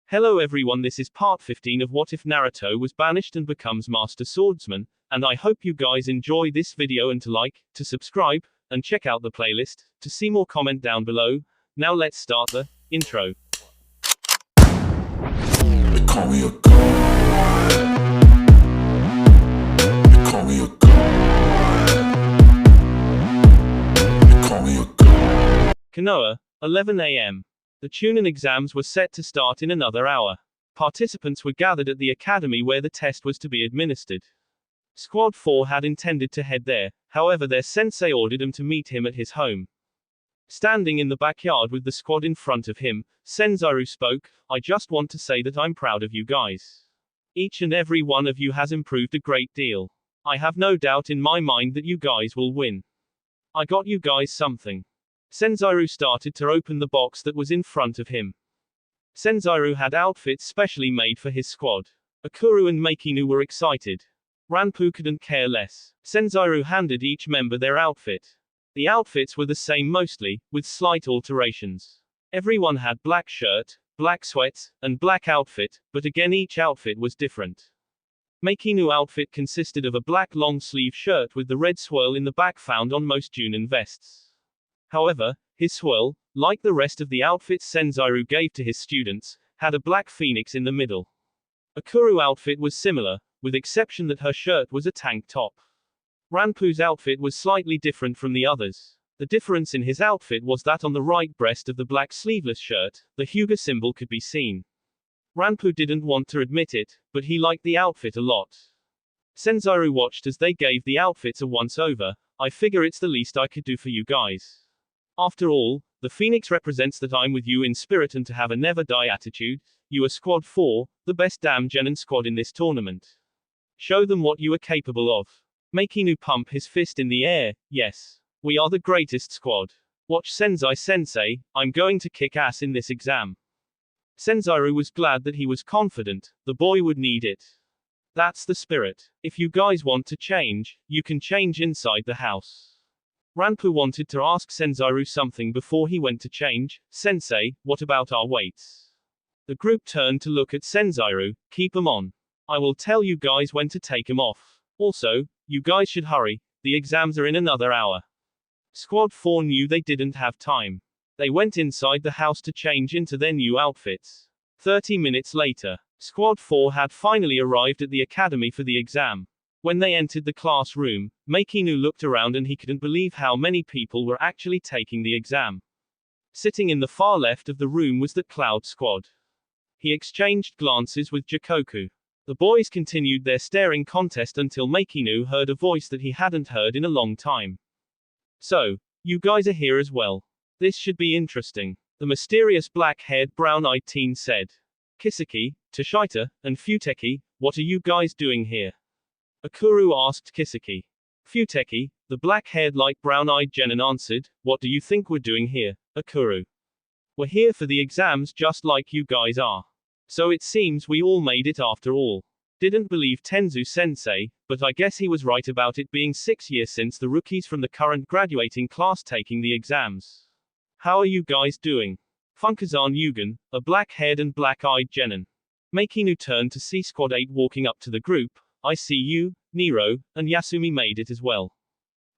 Hello everyone, this is part 15 of What If Naruto was banished and becomes Master Swordsman, and I hope you guys enjoy this video and to like, to subscribe, and check out the playlist, to see more comment down below. Now let's start the intro. They call me a god. They call me a god. They call me a god. Konoha, 11 a.m. The Chunin exams were set to start in another hour. Participants were gathered at the academy where the test was to be administered. Squad 4 had intended to head there, however their sensei ordered them to meet him at his home. Standing in the backyard with the squad in front of him, Senzaru spoke, "I just want to say that I'm proud of you guys. Each and every one of you has improved a great deal. I have no doubt in my mind that you guys will win. I got you guys something." Senzaru started to open the box that was in front of him. Senzaru had outfits specially made for his squad. Akuru and Makinu were excited. Ranpu couldn't care less. Senzaru handed each member their outfit. The outfits were the same mostly, with slight alterations. Everyone had black shirt, black sweats, and black outfit, but again each outfit was different. Makinu outfit consisted of a black long-sleeve shirt with the red swirl in the back found on most Junin vests. However, his swirl, like the rest of the outfits Senzaru gave to his students, had a black phoenix in the middle. Akuru outfit was similar, with exception that her shirt was a tank top. Ranpu's outfit was slightly different from the others. The difference in his outfit was that on the right breast of the black sleeveless shirt, the Hyuga symbol could be seen. Ranpu didn't want to admit it, but he liked the outfit a lot. Senzaru watched as they gave the outfits a once-over. "I figure it's the least I could do for you guys. After all, the phoenix represents that I'm with you in spirit and to have a never-die attitude. You are Squad 4, the best damn genin squad in this tournament. Show them what you are capable of." Makinu pump his fist in the air. "Yes. We are the greatest squad. Watch Sensei, I'm going to kick ass in this exam." Senzaru was glad that he was confident, the boy would need it. That's the spirit. If you guys want to change, you can change inside the house. Ranpu wanted to ask Senzaru something before he went to change. "Sensei, what about our weights?" The group turned to look at Senzaru. "Keep 'em on. I will tell you guys when to take 'em off. Also, you guys should hurry, the exams are in another hour." Squad 4 knew they didn't have time. They went inside the house to change into their new outfits. 30 minutes later, Squad 4 had finally arrived at the academy for the exam. When they entered the classroom, Makinu looked around and he couldn't believe how many people were actually taking the exam. Sitting in the far left of the room was the Cloud Squad. He exchanged glances with Jikoku. The boys continued their staring contest until Makinu heard a voice that he hadn't heard in a long time. "So, you guys are here as well. This should be interesting," the mysterious black-haired brown-eyed teen said. "Kiseki, Toshita, and Futeki, what are you guys doing here?" Akuru asked Kiseki. Futeki, the black-haired light brown-eyed genin answered, "What do you think we're doing here, Akuru? We're here for the exams just like you guys are. So it seems we all made it after all. Didn't believe Tenzu-sensei, but I guess he was right about it being 6 years since the rookies from the current graduating class taking the exams. How are you guys doing?" Funkazan Yugen, a black-haired and black-eyed genin. Makinu turned to see Squad 8 walking up to the group. "I see you, Nero, and Yasumi made it as well."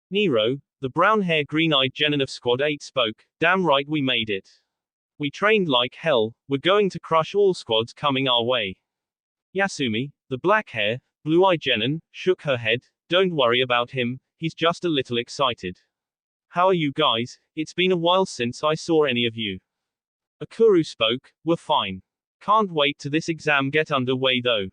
Nero, the brown-hair green-eyed genin of Squad 8 spoke, "Damn right we made it. We trained like hell, we're going to crush all squads coming our way." Yasumi, the black-hair, blue-eyed genin, shook her head. "Don't worry about him, he's just a little excited. How are you guys? It's been a while since I saw any of you." Akuru spoke, "We're fine. Can't wait to this exam get underway though."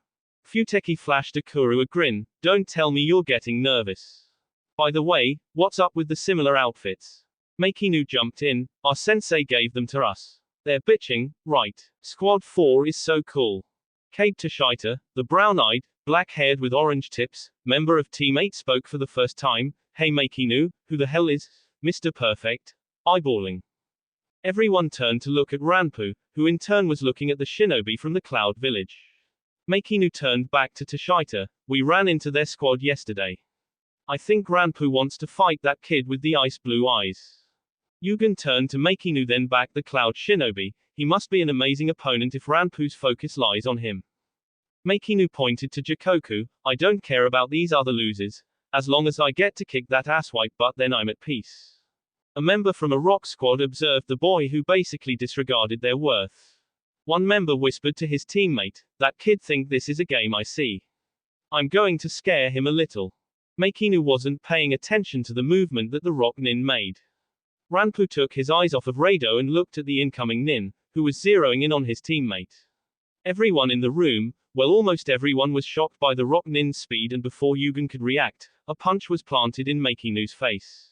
Futeki flashed Akuru a grin. "Don't tell me you're getting nervous. By the way, what's up with the similar outfits?" Makinu jumped in. "Our sensei gave them to us. They're bitching, right? Squad 4 is so cool." Cabe Toshita, the brown-eyed, black-haired with orange tips, member of Team 8 spoke for the first time. "Hey Makinu, who the hell is Mr. Perfect?" Eyeballing. Everyone turned to look at Ranpu, who in turn was looking at the shinobi from the Cloud Village. Makinu turned back to Toshita. "We ran into their squad yesterday. I think Ranpu wants to fight that kid with the ice blue eyes." Yugen turned to Makinu then back the Cloud Shinobi. He must be an amazing opponent if Ranpu's focus lies on him. Meikinu pointed to Jikoku, I don't care about these other losers. As long as I get to kick that asswipe butt, then I'm at peace. A member from a rock squad observed the boy, who basically disregarded their worth. One member whispered to his teammate, that kid think this is a game, I see. I'm going to scare him a little. Meikinu wasn't paying attention to the movement that the rock nin made. Ranpu took his eyes off of Rado and looked at the incoming nin, who was zeroing in on his teammate. Everyone in the room, well, almost everyone, was shocked by the rock nin's speed, and before Yugen could react, a punch was planted in Meikinu's face.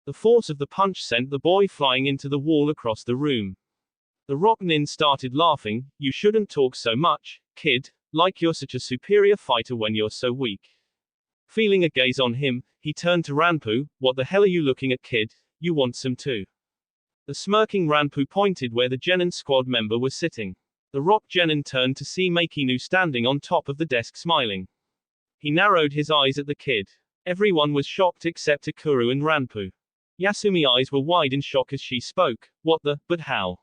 The force of the punch sent the boy flying into the wall across the room. The rock nin started laughing, you shouldn't talk so much, kid, like you're such a superior fighter when you're so weak. Feeling a gaze on him, he turned to Ranpu, what the hell are you looking at, kid, you want some too? The smirking Ranpu pointed where the Genin squad member was sitting. The rock Genin turned to see Meikinu standing on top of the desk smiling. He narrowed his eyes at the kid. Everyone was shocked except Ikuru and Ranpu. Yasumi's eyes were wide in shock as she spoke, what the, but how?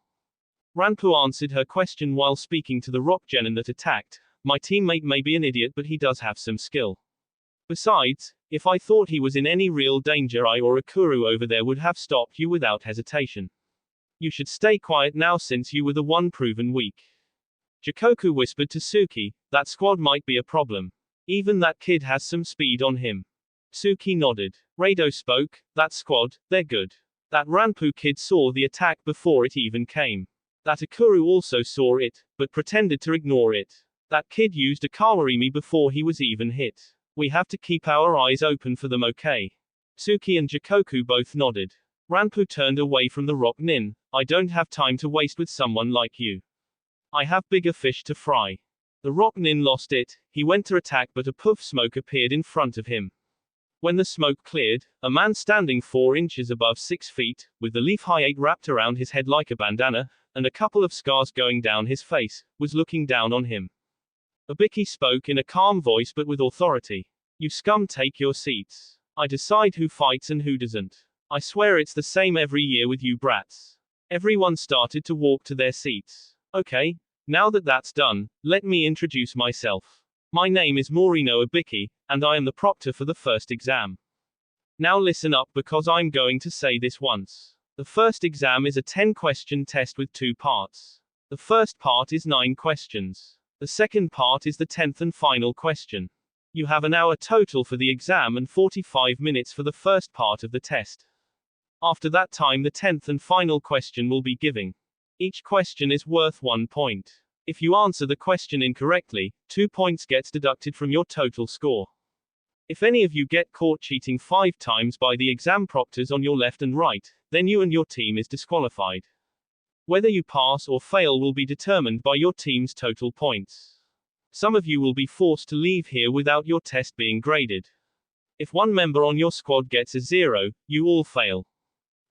Ranpu answered her question while speaking to the rock Genin that attacked, my teammate may be an idiot but he does have some skill. Besides, if I thought he was in any real danger, I or Ikuru over there would have stopped you without hesitation. You should stay quiet now since you were the one proven weak. Jikoku whispered to Suki, that squad might be a problem. Even that kid has some speed on him. Suki nodded. Rado spoke, that squad, they're good. That Ranpu kid saw the attack before it even came. That Ikuru also saw it, but pretended to ignore it. That kid used a Kawarimi before he was even hit. We have to keep our eyes open for them, okay? Suki and Jikoku both nodded. Ranpu turned away from the rock nin, I don't have time to waste with someone like you. I have bigger fish to fry. The rock nin lost it, he went to attack but a puff smoke appeared in front of him. When the smoke cleared, a man standing 4 inches above 6 feet, with the leaf high 8 wrapped around his head like a bandana, and a couple of scars going down his face, was looking down on him. Ibiki spoke in a calm voice but with authority. You scum, take your seats. I decide who fights and who doesn't. I swear it's the same every year with you brats. Everyone started to walk to their seats. Okay, now that that's done, let me introduce myself. My name is Morino Ibiki, and I am the proctor for the first exam. Now listen up because I'm going to say this once. The first exam is a 10-question test with 2 parts. The first part is 9 questions. The second part is the 10th and final question. You have an hour total for the exam and 45 minutes for the first part of the test. After that time, the 10th and final question will be given. Each question is worth 1 point. If you answer the question incorrectly, 2 points gets deducted from your total score. If any of you get caught cheating 5 times by the exam proctors on your left and right, then you and your team is disqualified. Whether you pass or fail will be determined by your team's total points. Some of you will be forced to leave here without your test being graded. If one member on your squad gets a 0, you all fail.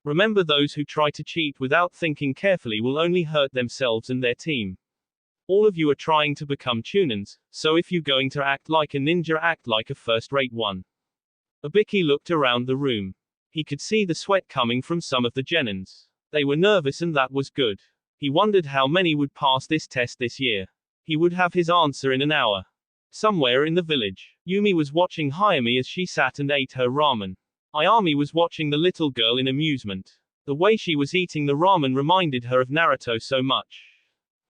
Remember, those who try to cheat without thinking carefully will only hurt themselves and their team. All of you are trying to become Chunins, so if you're going to act like a ninja, act like a first-rate one. Ibiki looked around the room. He could see the sweat coming from some of the Genins. They were nervous and that was good. He wondered how many would pass this test this year. He would have his answer in an hour. Somewhere in the village, Yumi was watching Hayami as she sat and ate her ramen. Ayami was watching the little girl in amusement. The way she was eating the ramen reminded her of Naruto so much.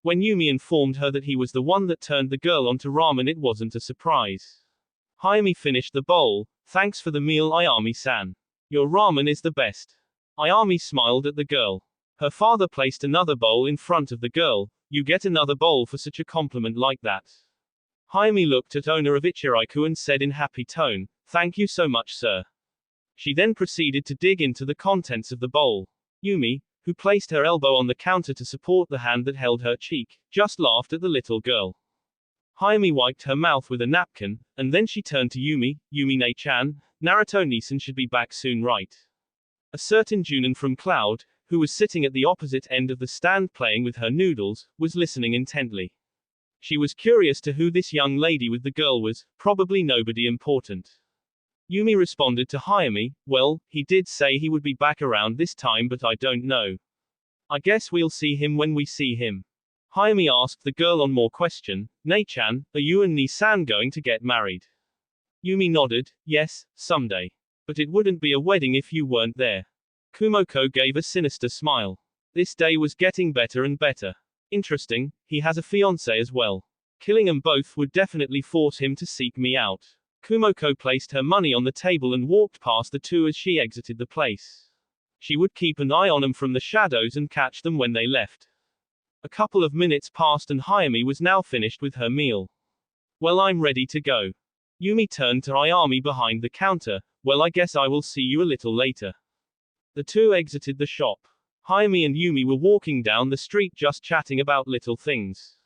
When Yumi informed her that he was the one that turned the girl onto ramen, it wasn't a surprise. Hayami finished the bowl. Thanks for the meal, Ayami-san. Your ramen is the best. Ayami smiled at the girl. Her father placed another bowl in front of the girl. You get another bowl for such a compliment like that. Hayami looked at owner of Ichiraiku and said in happy tone, thank you so much, sir. She then proceeded to dig into the contents of the bowl. Yumi, who placed her elbow on the counter to support the hand that held her cheek, just laughed at the little girl. Hayami wiped her mouth with a napkin, and then she turned to Yumi, Yumi-ne-chan, Naruto-nisan should be back soon, right? A certain Junin from Cloud, who was sitting at the opposite end of the stand playing with her noodles, was listening intently. She was curious to who this young lady with the girl was, probably nobody important. Yumi responded to Hayami, well, he did say he would be back around this time but I don't know. I guess we'll see him when we see him. Hayami asked the girl on more question, "Nei-chan, are you and Ni-san going to get married?" Yumi nodded, "Yes, someday. But it wouldn't be a wedding if you weren't there." Kumoko gave a sinister smile. This day was getting better and better. Interesting, he has a fiancé as well. Killing them both would definitely force him to seek me out. Kumoko placed her money on the table and walked past the two as she exited the place. She would keep an eye on them from the shadows and catch them when they left. A couple of minutes passed and Hayami was now finished with her meal. "Well, I'm ready to go." Yumi turned to Ayami behind the counter. "Well, I guess I will see you a little later." The two exited the shop. Hayami and Yumi were walking down the street just chatting about little things.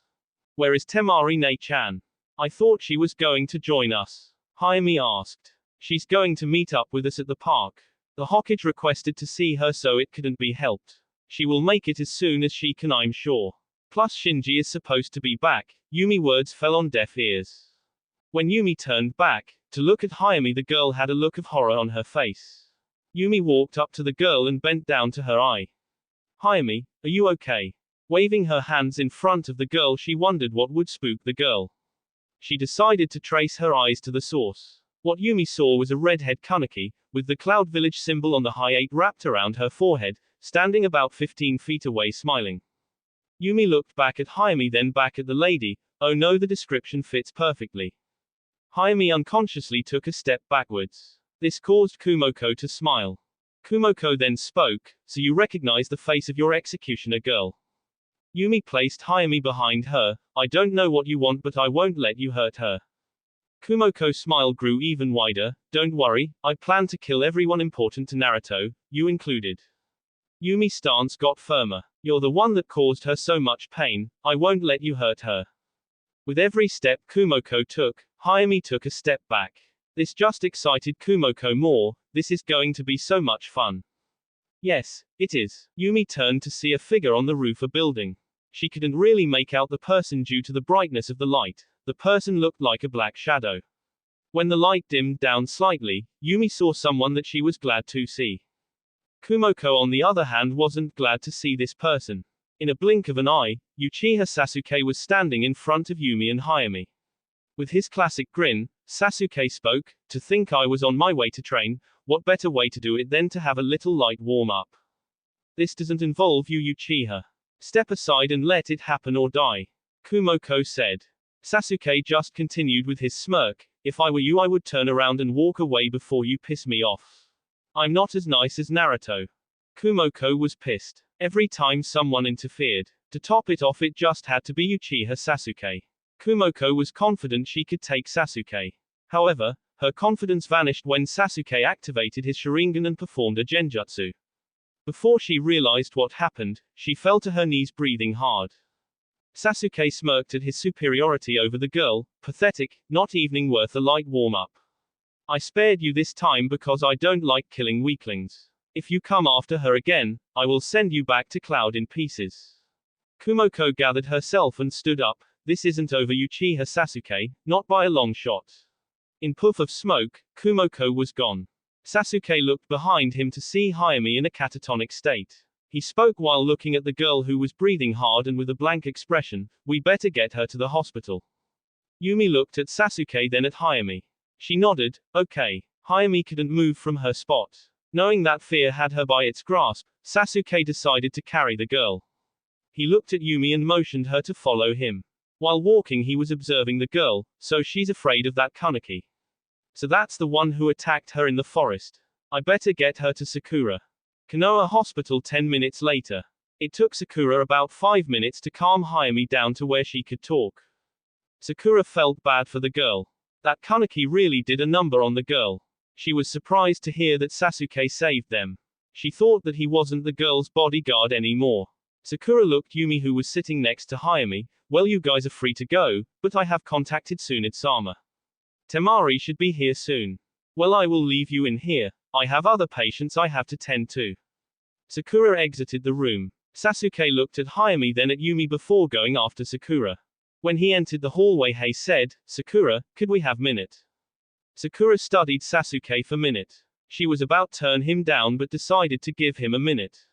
"Where is Temari Nei-chan? I thought she was going to join us." Hayami asked. "She's going to meet up with us at the park. The Hokage requested to see her so it couldn't be helped. She will make it as soon as she can, I'm sure. Plus Shinji is supposed to be back." Yumi's words fell on deaf ears. When Yumi turned back to look at Hayami, the girl had a look of horror on her face. Yumi walked up to the girl and bent down to her eye. "Hayami, are you okay?" Waving her hands in front of the girl, she wondered what would spook the girl. She decided to trace her eyes to the source. What Yumi saw was a redhead Kaneki, with the Cloud Village symbol on the high 8 wrapped around her forehead, standing about 15 feet away smiling. Yumi looked back at Hayami, then back at the lady. Oh no, the description fits perfectly. Hayami unconsciously took a step backwards. This caused Kumoko to smile. Kumoko then spoke, "So you recognize the face of your executioner girl?" Yumi placed Hayami behind her. "I don't know what you want, but I won't let you hurt her." Kumoko's smile grew even wider. "Don't worry, I plan to kill everyone important to Naruto, you included." Yumi's stance got firmer. "You're the one that caused her so much pain, I won't let you hurt her." With every step Kumoko took, Hayami took a step back. This just excited Kumoko more. This is going to be so much fun. Yes, it is. Yumi turned to see a figure on the roof of a building. She couldn't really make out the person due to the brightness of the light. The person looked like a black shadow. When the light dimmed down slightly, Yumi saw someone that she was glad to see. Kumoko, on the other hand, wasn't glad to see this person. In a blink of an eye, Uchiha Sasuke was standing in front of Yumi and Hayami. With his classic grin, Sasuke spoke, "To think I was on my way to train, what better way to do it than to have a little light warm-up? This doesn't involve you, Uchiha. Step aside and let it happen or die," Kumoko said. Sasuke just continued with his smirk, "If I were you, I would turn around and walk away before you piss me off. I'm not as nice as Naruto." Kumoko was pissed. Every time someone interfered. To top it off, it just had to be Uchiha Sasuke. Kumoko was confident she could take Sasuke. However, her confidence vanished when Sasuke activated his Sharingan and performed a genjutsu. Before she realized what happened, she fell to her knees breathing hard. Sasuke smirked at his superiority over the girl. "Pathetic, not even worth a light warm-up. I spared you this time because I don't like killing weaklings. If you come after her again, I will send you back to Cloud in pieces." Kumoko gathered herself and stood up. "This isn't over, Uchiha Sasuke, not by a long shot." In puff of smoke, Kumoko was gone. Sasuke looked behind him to see Hayami in a catatonic state. He spoke while looking at the girl who was breathing hard and with a blank expression. "We better get her to the hospital." Yumi looked at Sasuke, then at Hayami. She nodded. "Okay." Hayami couldn't move from her spot. Knowing that fear had her by its grasp, Sasuke decided to carry the girl. He looked at Yumi and motioned her to follow him. While walking, he was observing the girl. "So she's afraid of that Kaneki. So that's the one who attacked her in the forest. I better get her to Sakura." Konoha Hospital 10 minutes later. It took Sakura about 5 minutes to calm Hayami down to where she could talk. Sakura felt bad for the girl. That Kaneki really did a number on the girl. She was surprised to hear that Sasuke saved them. She thought that he wasn't the girl's bodyguard anymore. Sakura looked Yumi, who was sitting next to Hayami. "Well, you guys are free to go, but I have contacted Tsunade-sama. Temari should be here soon." "Well, I will leave you in here. I have other patients I have to tend to." Sakura exited the room. Sasuke looked at Hayami, then at Yumi before going after Sakura. When he entered the hallway, Hei said, "Sakura, could we have minute?" Sakura studied Sasuke for minute. She was about to turn him down but decided to give him a minute.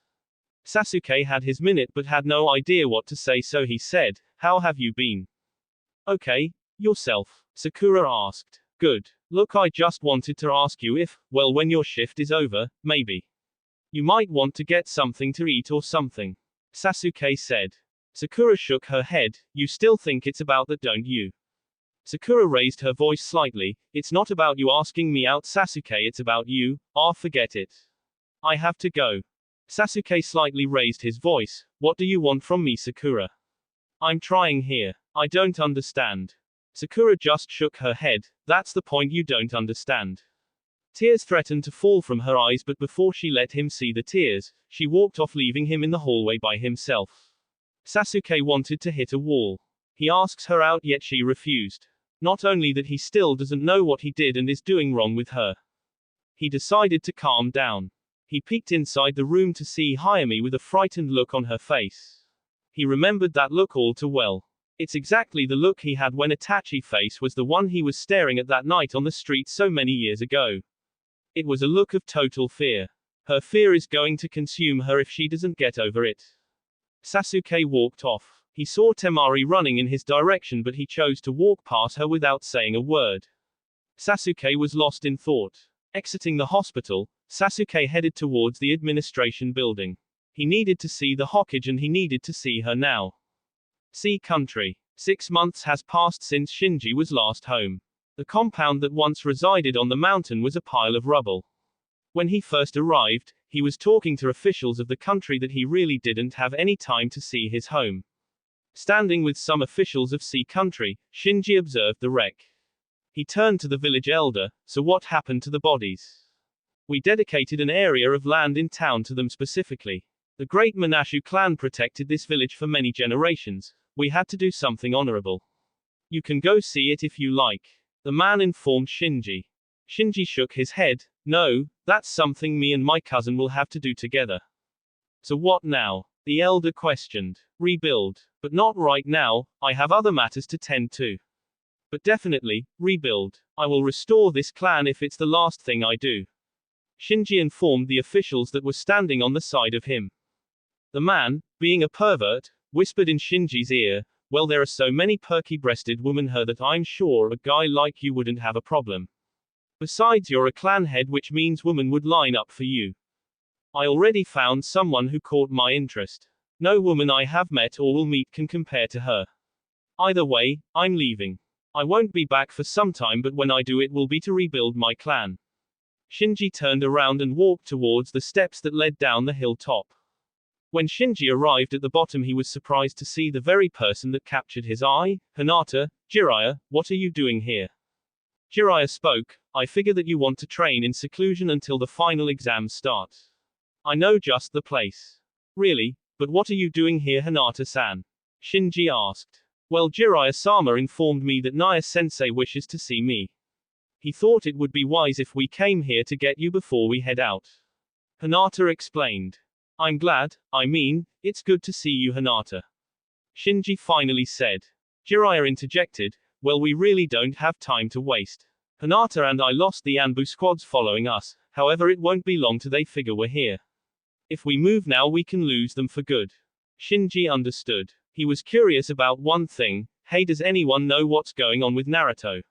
Sasuke had his minute but had no idea what to say, so he said, "How have you been?" "Okay, yourself?" Sakura asked. "Good. Look, I just wanted to ask you if, well, when your shift is over, maybe you might want to get something to eat or something," Sasuke said. Sakura shook her head. "You still think it's about that, don't you?" Sakura raised her voice slightly. "It's not about you asking me out, Sasuke, it's about you. Ah, forget it. I have to go." Sasuke slightly raised his voice. "What do you want from me, Sakura? I'm trying here. I don't understand." Sakura just shook her head. "That's the point, you don't understand." Tears threatened to fall from her eyes, but before she let him see the tears, she walked off, leaving him in the hallway by himself. Sasuke wanted to hit a wall. He asks her out, yet she refused. Not only that, he still doesn't know what he did and is doing wrong with her. He decided to calm down. He peeked inside the room to see Hayami with a frightened look on her face. He remembered that look all too well. It's exactly the look he had when Itachi face was the one he was staring at that night on the street so many years ago. It was a look of total fear. Her fear is going to consume her if she doesn't get over it. Sasuke walked off. He saw Temari running in his direction, but he chose to walk past her without saying a word. Sasuke was lost in thought. Exiting the hospital, Sasuke headed towards the administration building. He needed to see the Hokage and he needed to see her now. Sea Country. 6 months has passed since Shinji was last home. The compound that once resided on the mountain was a pile of rubble. When he first arrived, he was talking to officials of the country that he really didn't have any time to see his home. Standing with some officials of Sea Country, Shinji observed the wreck. He turned to the village elder. "So what happened to the bodies?" "We dedicated an area of land in town to them specifically. The great Manashu clan protected this village for many generations. We had to do something honorable. You can go see it if you like," the man informed Shinji. Shinji shook his head. "No, that's something me and my cousin will have to do together." "So what now?" the elder questioned. "Rebuild. But not right now, I have other matters to tend to. But definitely, rebuild. I will restore this clan if it's the last thing I do," Shinji informed the officials that were standing on the side of him. The man, being a pervert, whispered in Shinji's ear, "Well, there are so many perky-breasted women here that I'm sure a guy like you wouldn't have a problem. Besides, you're a clan head, which means women would line up for you. I already found someone who caught my interest. No woman I have met or will meet can compare to her. Either way, I'm leaving. I won't be back for some time, but when I do, it will be to rebuild my clan." Shinji turned around and walked towards the steps that led down the hilltop. When Shinji arrived at the bottom, he was surprised to see the very person that captured his eye. "Hinata, Jiraiya, what are you doing here?" Jiraiya spoke. "I figure that you want to train in seclusion until the final exams start. I know just the place." "Really? But what are you doing here, Hinata-san?" Shinji asked. "Well, Jiraiya-sama informed me that Naya-sensei wishes to see me. He thought it would be wise if we came here to get you before we head out," Hinata explained. "I'm glad, it's good to see you, Hinata," Shinji finally said. Jiraiya interjected, "Well, we really don't have time to waste. Hinata and I lost the Anbu squads following us, however it won't be long till they figure we're here. If we move now, we can lose them for good." Shinji understood. He was curious about one thing. "Hey, does anyone know what's going on with Naruto?"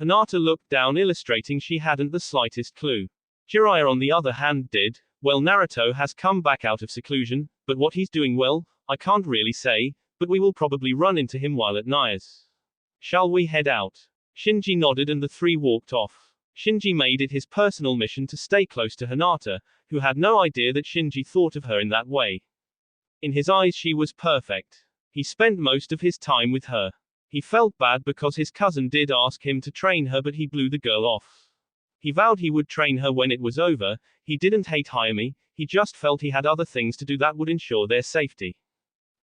Hinata looked down, illustrating she hadn't the slightest clue. Jiraiya, on the other hand, did. "Well, Naruto has come back out of seclusion, but what he's doing, well, I can't really say, but we will probably run into him while at Naya's. Shall we head out?" Shinji nodded and the three walked off. Shinji made it his personal mission to stay close to Hinata, who had no idea that Shinji thought of her in that way. In his eyes, she was perfect. He spent most of his time with her. He felt bad because his cousin did ask him to train her, but he blew the girl off. He vowed he would train her when it was over. He didn't hate Hayami, he just felt he had other things to do that would ensure their safety.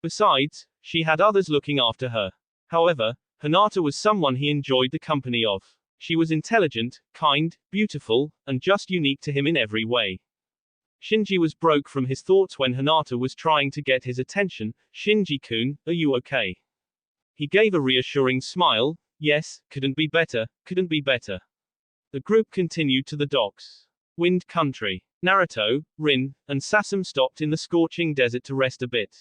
Besides, she had others looking after her. However, Hinata was someone he enjoyed the company of. She was intelligent, kind, beautiful, and just unique to him in every way. Shinji was broke from his thoughts when Hinata was trying to get his attention. "Shinji-kun, are you okay?" He gave a reassuring smile. "Yes, couldn't be better, couldn't be better." The group continued to the docks. Wind Country. Naruto, Rin, and Sasuke stopped in the scorching desert to rest a bit.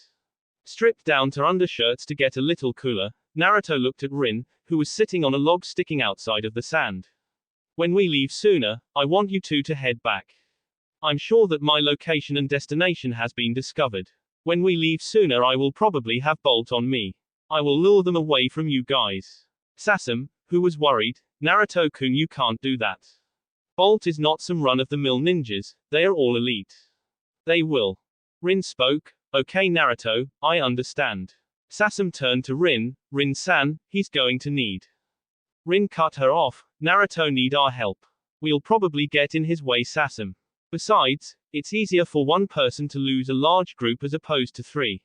Stripped down to undershirts to get a little cooler, Naruto looked at Rin, who was sitting on a log sticking outside of the sand. When we leave sooner, I want you two to head back. I'm sure that my location and destination has been discovered. When we leave sooner, I will probably have Bolt on me. I will lure them away from you guys. Sasuke, who was worried, Naruto-kun, you can't do that. Bolt is not some run-of-the-mill ninjas, they are all elite. They will. Rin spoke. Okay Naruto, I understand. Sasuke turned to Rin. Rin-san, he's going to need. Rin cut her off. Naruto need our help. We'll probably get in his way Sasuke. Besides, it's easier for one person to lose a large group as opposed to 3.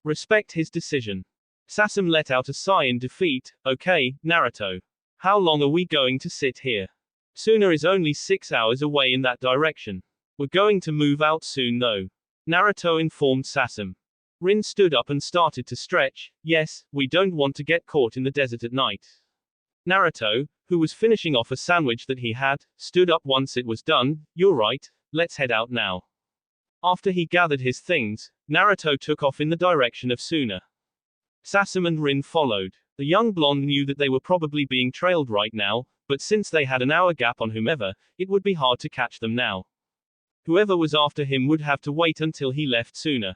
Respect his decision. Sasuke let out a sigh in defeat. Okay, Naruto. How long are we going to sit here? Suna is only 6 hours away in that direction. We're going to move out soon though. Naruto informed Sasuke. Rin stood up and started to stretch. Yes, we don't want to get caught in the desert at night. Naruto, who was finishing off a sandwich that he had, stood up once it was done. You're right, let's head out now. After he gathered his things, Naruto took off in the direction of Suna. Sasuke and Rin followed. The young blonde knew that they were probably being trailed right now, but since they had an hour gap on whomever, it would be hard to catch them now. Whoever was after him would have to wait until he left sooner.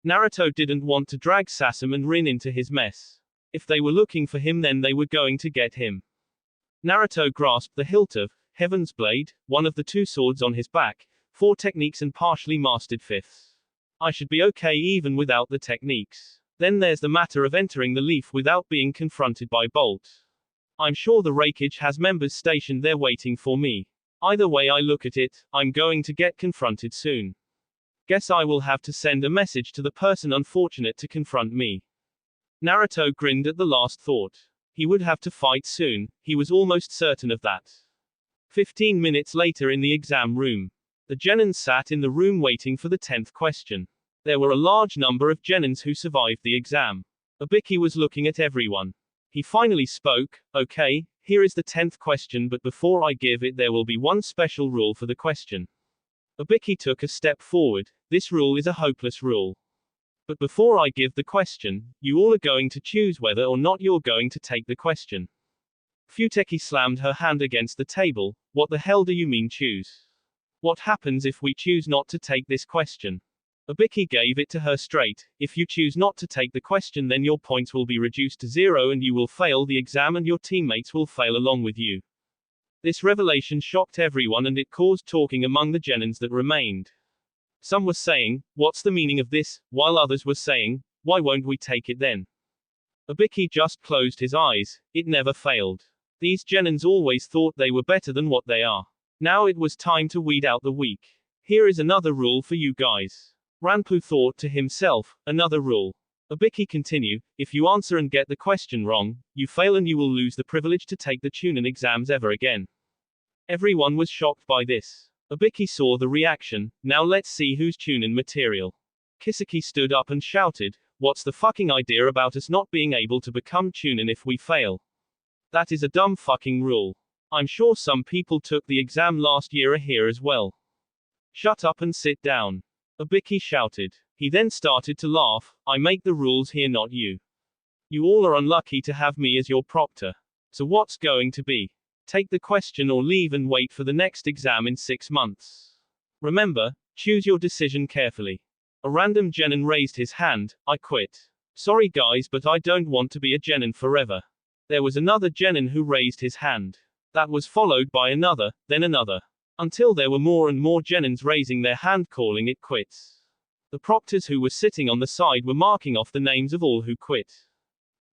Naruto didn't want to drag Sasuke and Rin into his mess. If they were looking for him, then they were going to get him. Naruto grasped the hilt of Heaven's Blade, one of the 2 swords on his back, 4 techniques and partially mastered 5th. I should be okay even without the techniques. Then there's the matter of entering the leaf without being confronted by Bolt. I'm sure the Raikage has members stationed there waiting for me. Either way I look at it, I'm going to get confronted soon. Guess I will have to send a message to the person unfortunate to confront me. Naruto grinned at the last thought. He would have to fight soon, he was almost certain of that. 15 minutes later in the exam room. The Genins sat in the room waiting for the 10th question. There were a large number of Genins who survived the exam. Ibiki was looking at everyone. He finally spoke. Okay, here is the 10th question, but before I give it there will be one special rule for the question. Ibiki took a step forward. This rule is a hopeless rule. But before I give the question, you all are going to choose whether or not you're going to take the question. Futeki slammed her hand against the table. What the hell do you mean choose? What happens if we choose not to take this question? Ibiki gave it to her straight. If you choose not to take the question, then your points will be reduced to 0 and you will fail the exam and your teammates will fail along with you. This revelation shocked everyone and it caused talking among the Genins that remained. Some were saying, what's the meaning of this, while others were saying, why won't we take it then? Ibiki just closed his eyes. It never failed. These Genins always thought they were better than what they are. Now it was time to weed out the weak. Here is another rule for you guys. Ranpu thought to himself, another rule. Ibiki continued, if you answer and get the question wrong, you fail and you will lose the privilege to take the Chunin exams ever again. Everyone was shocked by this. Ibiki saw the reaction. Now let's see who's Chunin material. Kiseki stood up and shouted, what's the fucking idea about us not being able to become Chunin if we fail? That is a dumb fucking rule. I'm sure some people took the exam last year here as well. Shut up and sit down. Ibiki shouted. He then started to laugh. I make the rules here, not you. You all are unlucky to have me as your proctor. So what's going to be? Take the question or leave and wait for the next exam in 6 months. Remember, choose your decision carefully. A random Genin raised his hand. I quit. Sorry guys, but I don't want to be a Genin forever. There was another Genin who raised his hand. That was followed by another, then another. Until there were more and more Genins raising their hand calling it quits. The proctors who were sitting on the side were marking off the names of all who quit.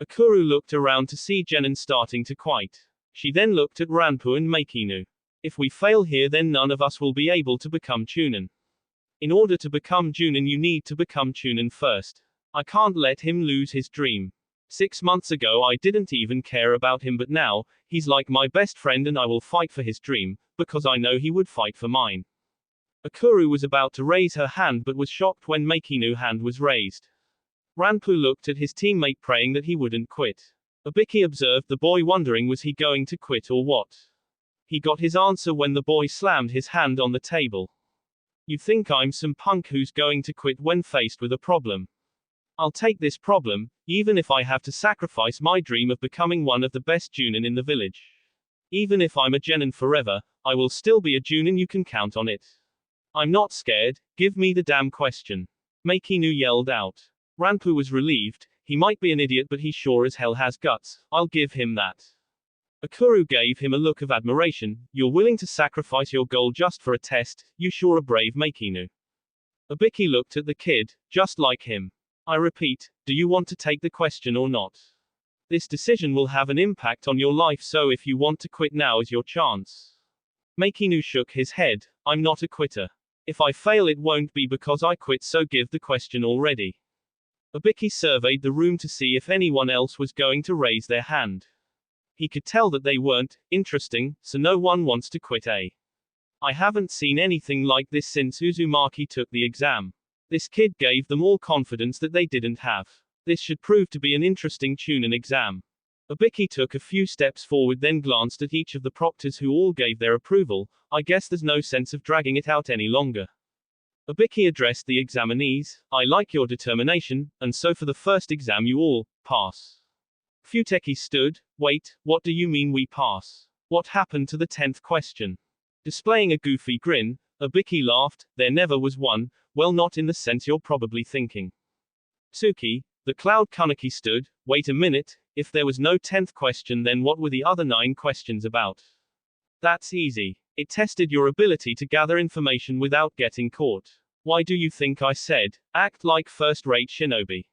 Akuru looked around to see Genin starting to quit. She then looked at Ranpu and Makinu. If we fail here, then none of us will be able to become Chunin. In order to become Chunin, you need to become Chunin first. I can't let him lose his dream. 6 months ago I didn't even care about him, but now, he's like my best friend and I will fight for his dream, because I know he would fight for mine. Akuru was about to raise her hand but was shocked when Makinu's hand was raised. Ranpu looked at his teammate praying that he wouldn't quit. Ibiki observed the boy wondering was he going to quit or what. He got his answer when the boy slammed his hand on the table. You think I'm some punk who's going to quit when faced with a problem. I'll take this problem, even if I have to sacrifice my dream of becoming one of the best Junin in the village. Even if I'm a genin forever, I will still be a Junin, you can count on it. I'm not scared, give me the damn question. Makinu yelled out. Ranpu was relieved. He might be an idiot, but he sure as hell has guts, I'll give him that. Akuru gave him a look of admiration. You're willing to sacrifice your goal just for a test, you sure are brave, Makinu. Abiki looked at the kid, just like him. I repeat, do you want to take the question or not? This decision will have an impact on your life, so if you want to quit, now is your chance. Makinu shook his head. I'm not a quitter. If I fail, it won't be because I quit, so give the question already. Abiki surveyed the room to see if anyone else was going to raise their hand. He could tell that they weren't. Interesting, so no one wants to quit, eh? I haven't seen anything like this since Uzumaki took the exam. This kid gave them all confidence that they didn't have. This should prove to be an interesting Chunin exam. Abiki took a few steps forward, then glanced at each of the proctors who all gave their approval. I guess there's no sense of dragging it out any longer. Abiki addressed the examinees. I like your determination, and so for the first exam you all pass. Futeki stood. Wait, what do you mean we pass? What happened to the 10th question? Displaying a goofy grin, Abiki laughed. There never was one. Well, not in the sense you're probably thinking. Tsuki, the Cloud Kaneki stood. Wait a minute, if there was no 10th question, then what were the other 9 questions about? That's easy. It tested your ability to gather information without getting caught. Why do you think I said, act like first-rate shinobi?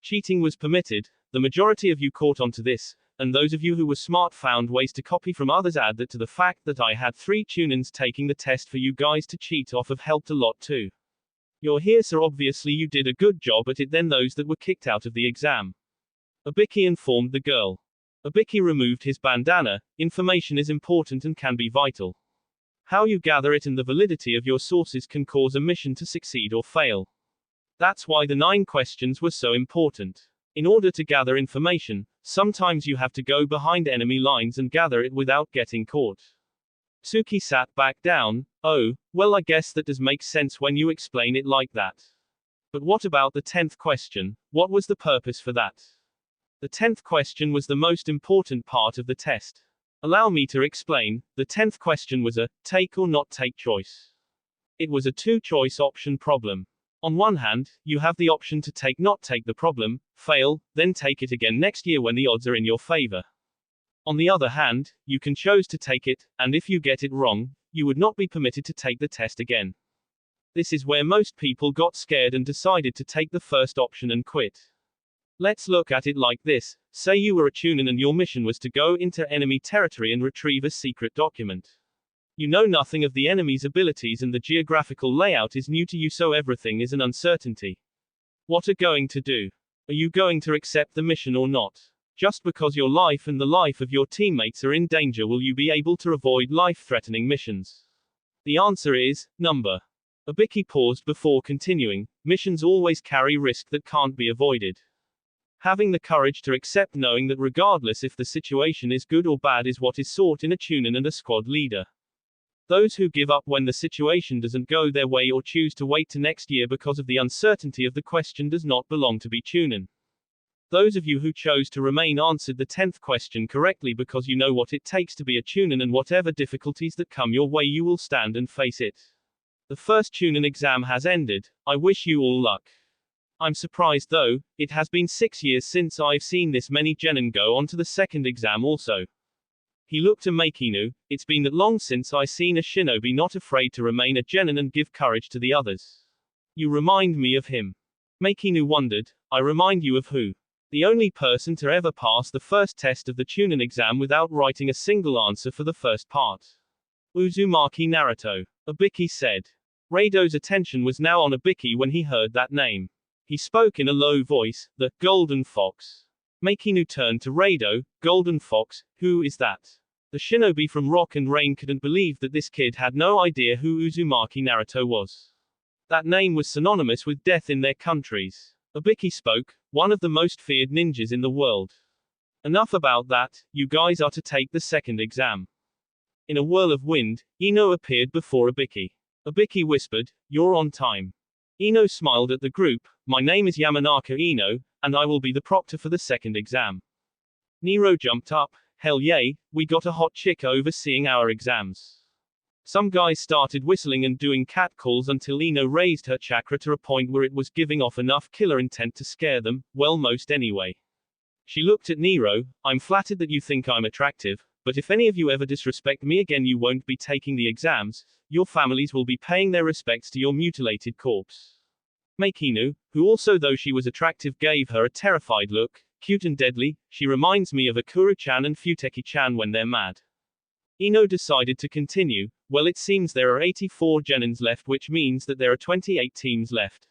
Cheating was permitted. The majority of you caught onto this, and those of you who were smart found ways to copy from others. Add that to the fact that I had 3 Chunins taking the test for you guys to cheat off of helped a lot too. You're here, so obviously you did a good job at it than those that were kicked out of the exam. Abiki informed the girl. Abiki removed his bandana. Information is important and can be vital. How you gather it and the validity of your sources can cause a mission to succeed or fail. That's why the 9 questions were so important. In order to gather information, sometimes you have to go behind enemy lines and gather it without getting caught. Tsuki sat back down. Oh, well, I guess that does make sense when you explain it like that. But what about the 10th question? What was the purpose for that? The 10th question was the most important part of the test. Allow me to explain. The 10th question was a take or not take choice. It was a 2-choice option problem. On one hand, you have the option to not take the problem, fail, then take it again next year when the odds are in your favor. On the other hand, you can choose to take it, and if you get it wrong, you would not be permitted to take the test again. This is where most people got scared and decided to take the first option and quit. Let's look at it like this. Say you were a Chunin and your mission was to go into enemy territory and retrieve a secret document. You know nothing of the enemy's abilities and the geographical layout is new to you, so everything is an uncertainty. What are going to do? Are you going to accept the mission or not? Just because your life and the life of your teammates are in danger, will you be able to avoid life-threatening missions? The answer is, number. Abiki paused before continuing. Missions always carry risk that can't be avoided. Having the courage to accept knowing that regardless if the situation is good or bad is what is sought in a Chunin and a squad leader. Those who give up when the situation doesn't go their way or choose to wait to next year because of the uncertainty of the question does not belong to be Chunin. Those of you who chose to remain answered the 10th question correctly because you know what it takes to be a Chunin, and whatever difficulties that come your way you will stand and face it. The first Chunin exam has ended. I wish you all luck. I'm surprised though, it has been 6 years since I've seen this many genin go on to the second exam also. He looked at Makinu. It's been that long since I seen a shinobi not afraid to remain a genin and give courage to the others. You remind me of him. Makinu wondered. I remind you of who? The only person to ever pass the first test of the Chunin exam without writing a single answer for the first part. Uzumaki Naruto. Abiki said. Reido's attention was now on Abiki when he heard that name. He spoke in a low voice, the Golden Fox. Makinu turned to Reido. Golden Fox, who is that? The shinobi from Rock and Rain couldn't believe that this kid had no idea who Uzumaki Naruto was. That name was synonymous with death in their countries. Abiki spoke, one of the most feared ninjas in the world. Enough about that, you guys are to take the second exam. In a whirl of wind, Ino appeared before Abiki. Ibiki whispered, "You're on time." Ino smiled at the group. "My name is Yamanaka Ino, and I will be the proctor for the second exam." Nero jumped up. "Hell yay, we got a hot chick overseeing our exams." Some guys started whistling and doing cat calls until Ino raised her chakra to a point where it was giving off enough killer intent to scare them, well, most anyway. She looked at Nero. "I'm flattered that you think I'm attractive, but if any of you ever disrespect me again, you won't be taking the exams. Your families will be paying their respects to your mutilated corpse." Makinu, who also though she was attractive gave her a terrified look. "Cute and deadly, she reminds me of Akuru-chan and Futeki-chan when they're mad." Ino decided to continue. "Well, it seems there are 84 genins left, which means that there are 28 teams left.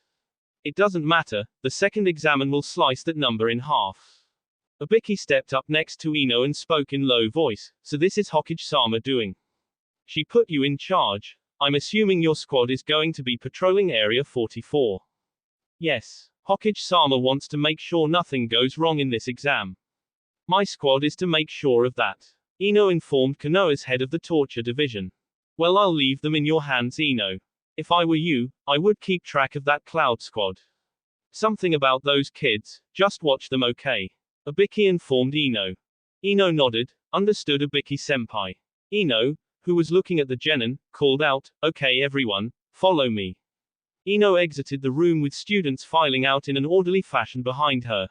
It doesn't matter, the second examen will slice that number in half." Ibiki stepped up next to Ino and spoke in low voice. "So this is Hokage-sama doing? She put you in charge? I'm assuming your squad is going to be patrolling Area 44. "Yes. Hokage-sama wants to make sure nothing goes wrong in this exam. My squad is to make sure of that," Ino informed Konoha's head of the torture division. "Well, I'll leave them in your hands, Ino. If I were you, I would keep track of that Cloud squad. Something about those kids, just watch them, okay?" Ibiki informed Ino. Ino nodded. "Understood, Ibiki-senpai." Ino, who was looking at the genin, called out, "Okay everyone, follow me." Ino exited the room with students filing out in an orderly fashion behind her.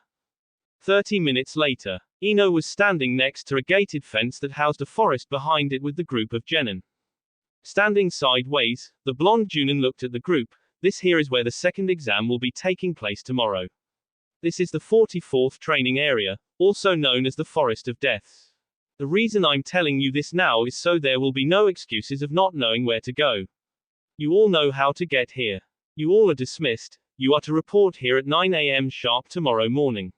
30 minutes later, Ino was standing next to a gated fence that housed a forest behind it with the group of genin. Standing sideways, the blonde Junin looked at the group. "This here is where the second exam will be taking place tomorrow. This is the 44th training area, also known as the Forest of Deaths. The reason I'm telling you this now is so there will be no excuses of not knowing where to go. You all know how to get here. You all are dismissed. You are to report here at 9 a.m. sharp tomorrow morning."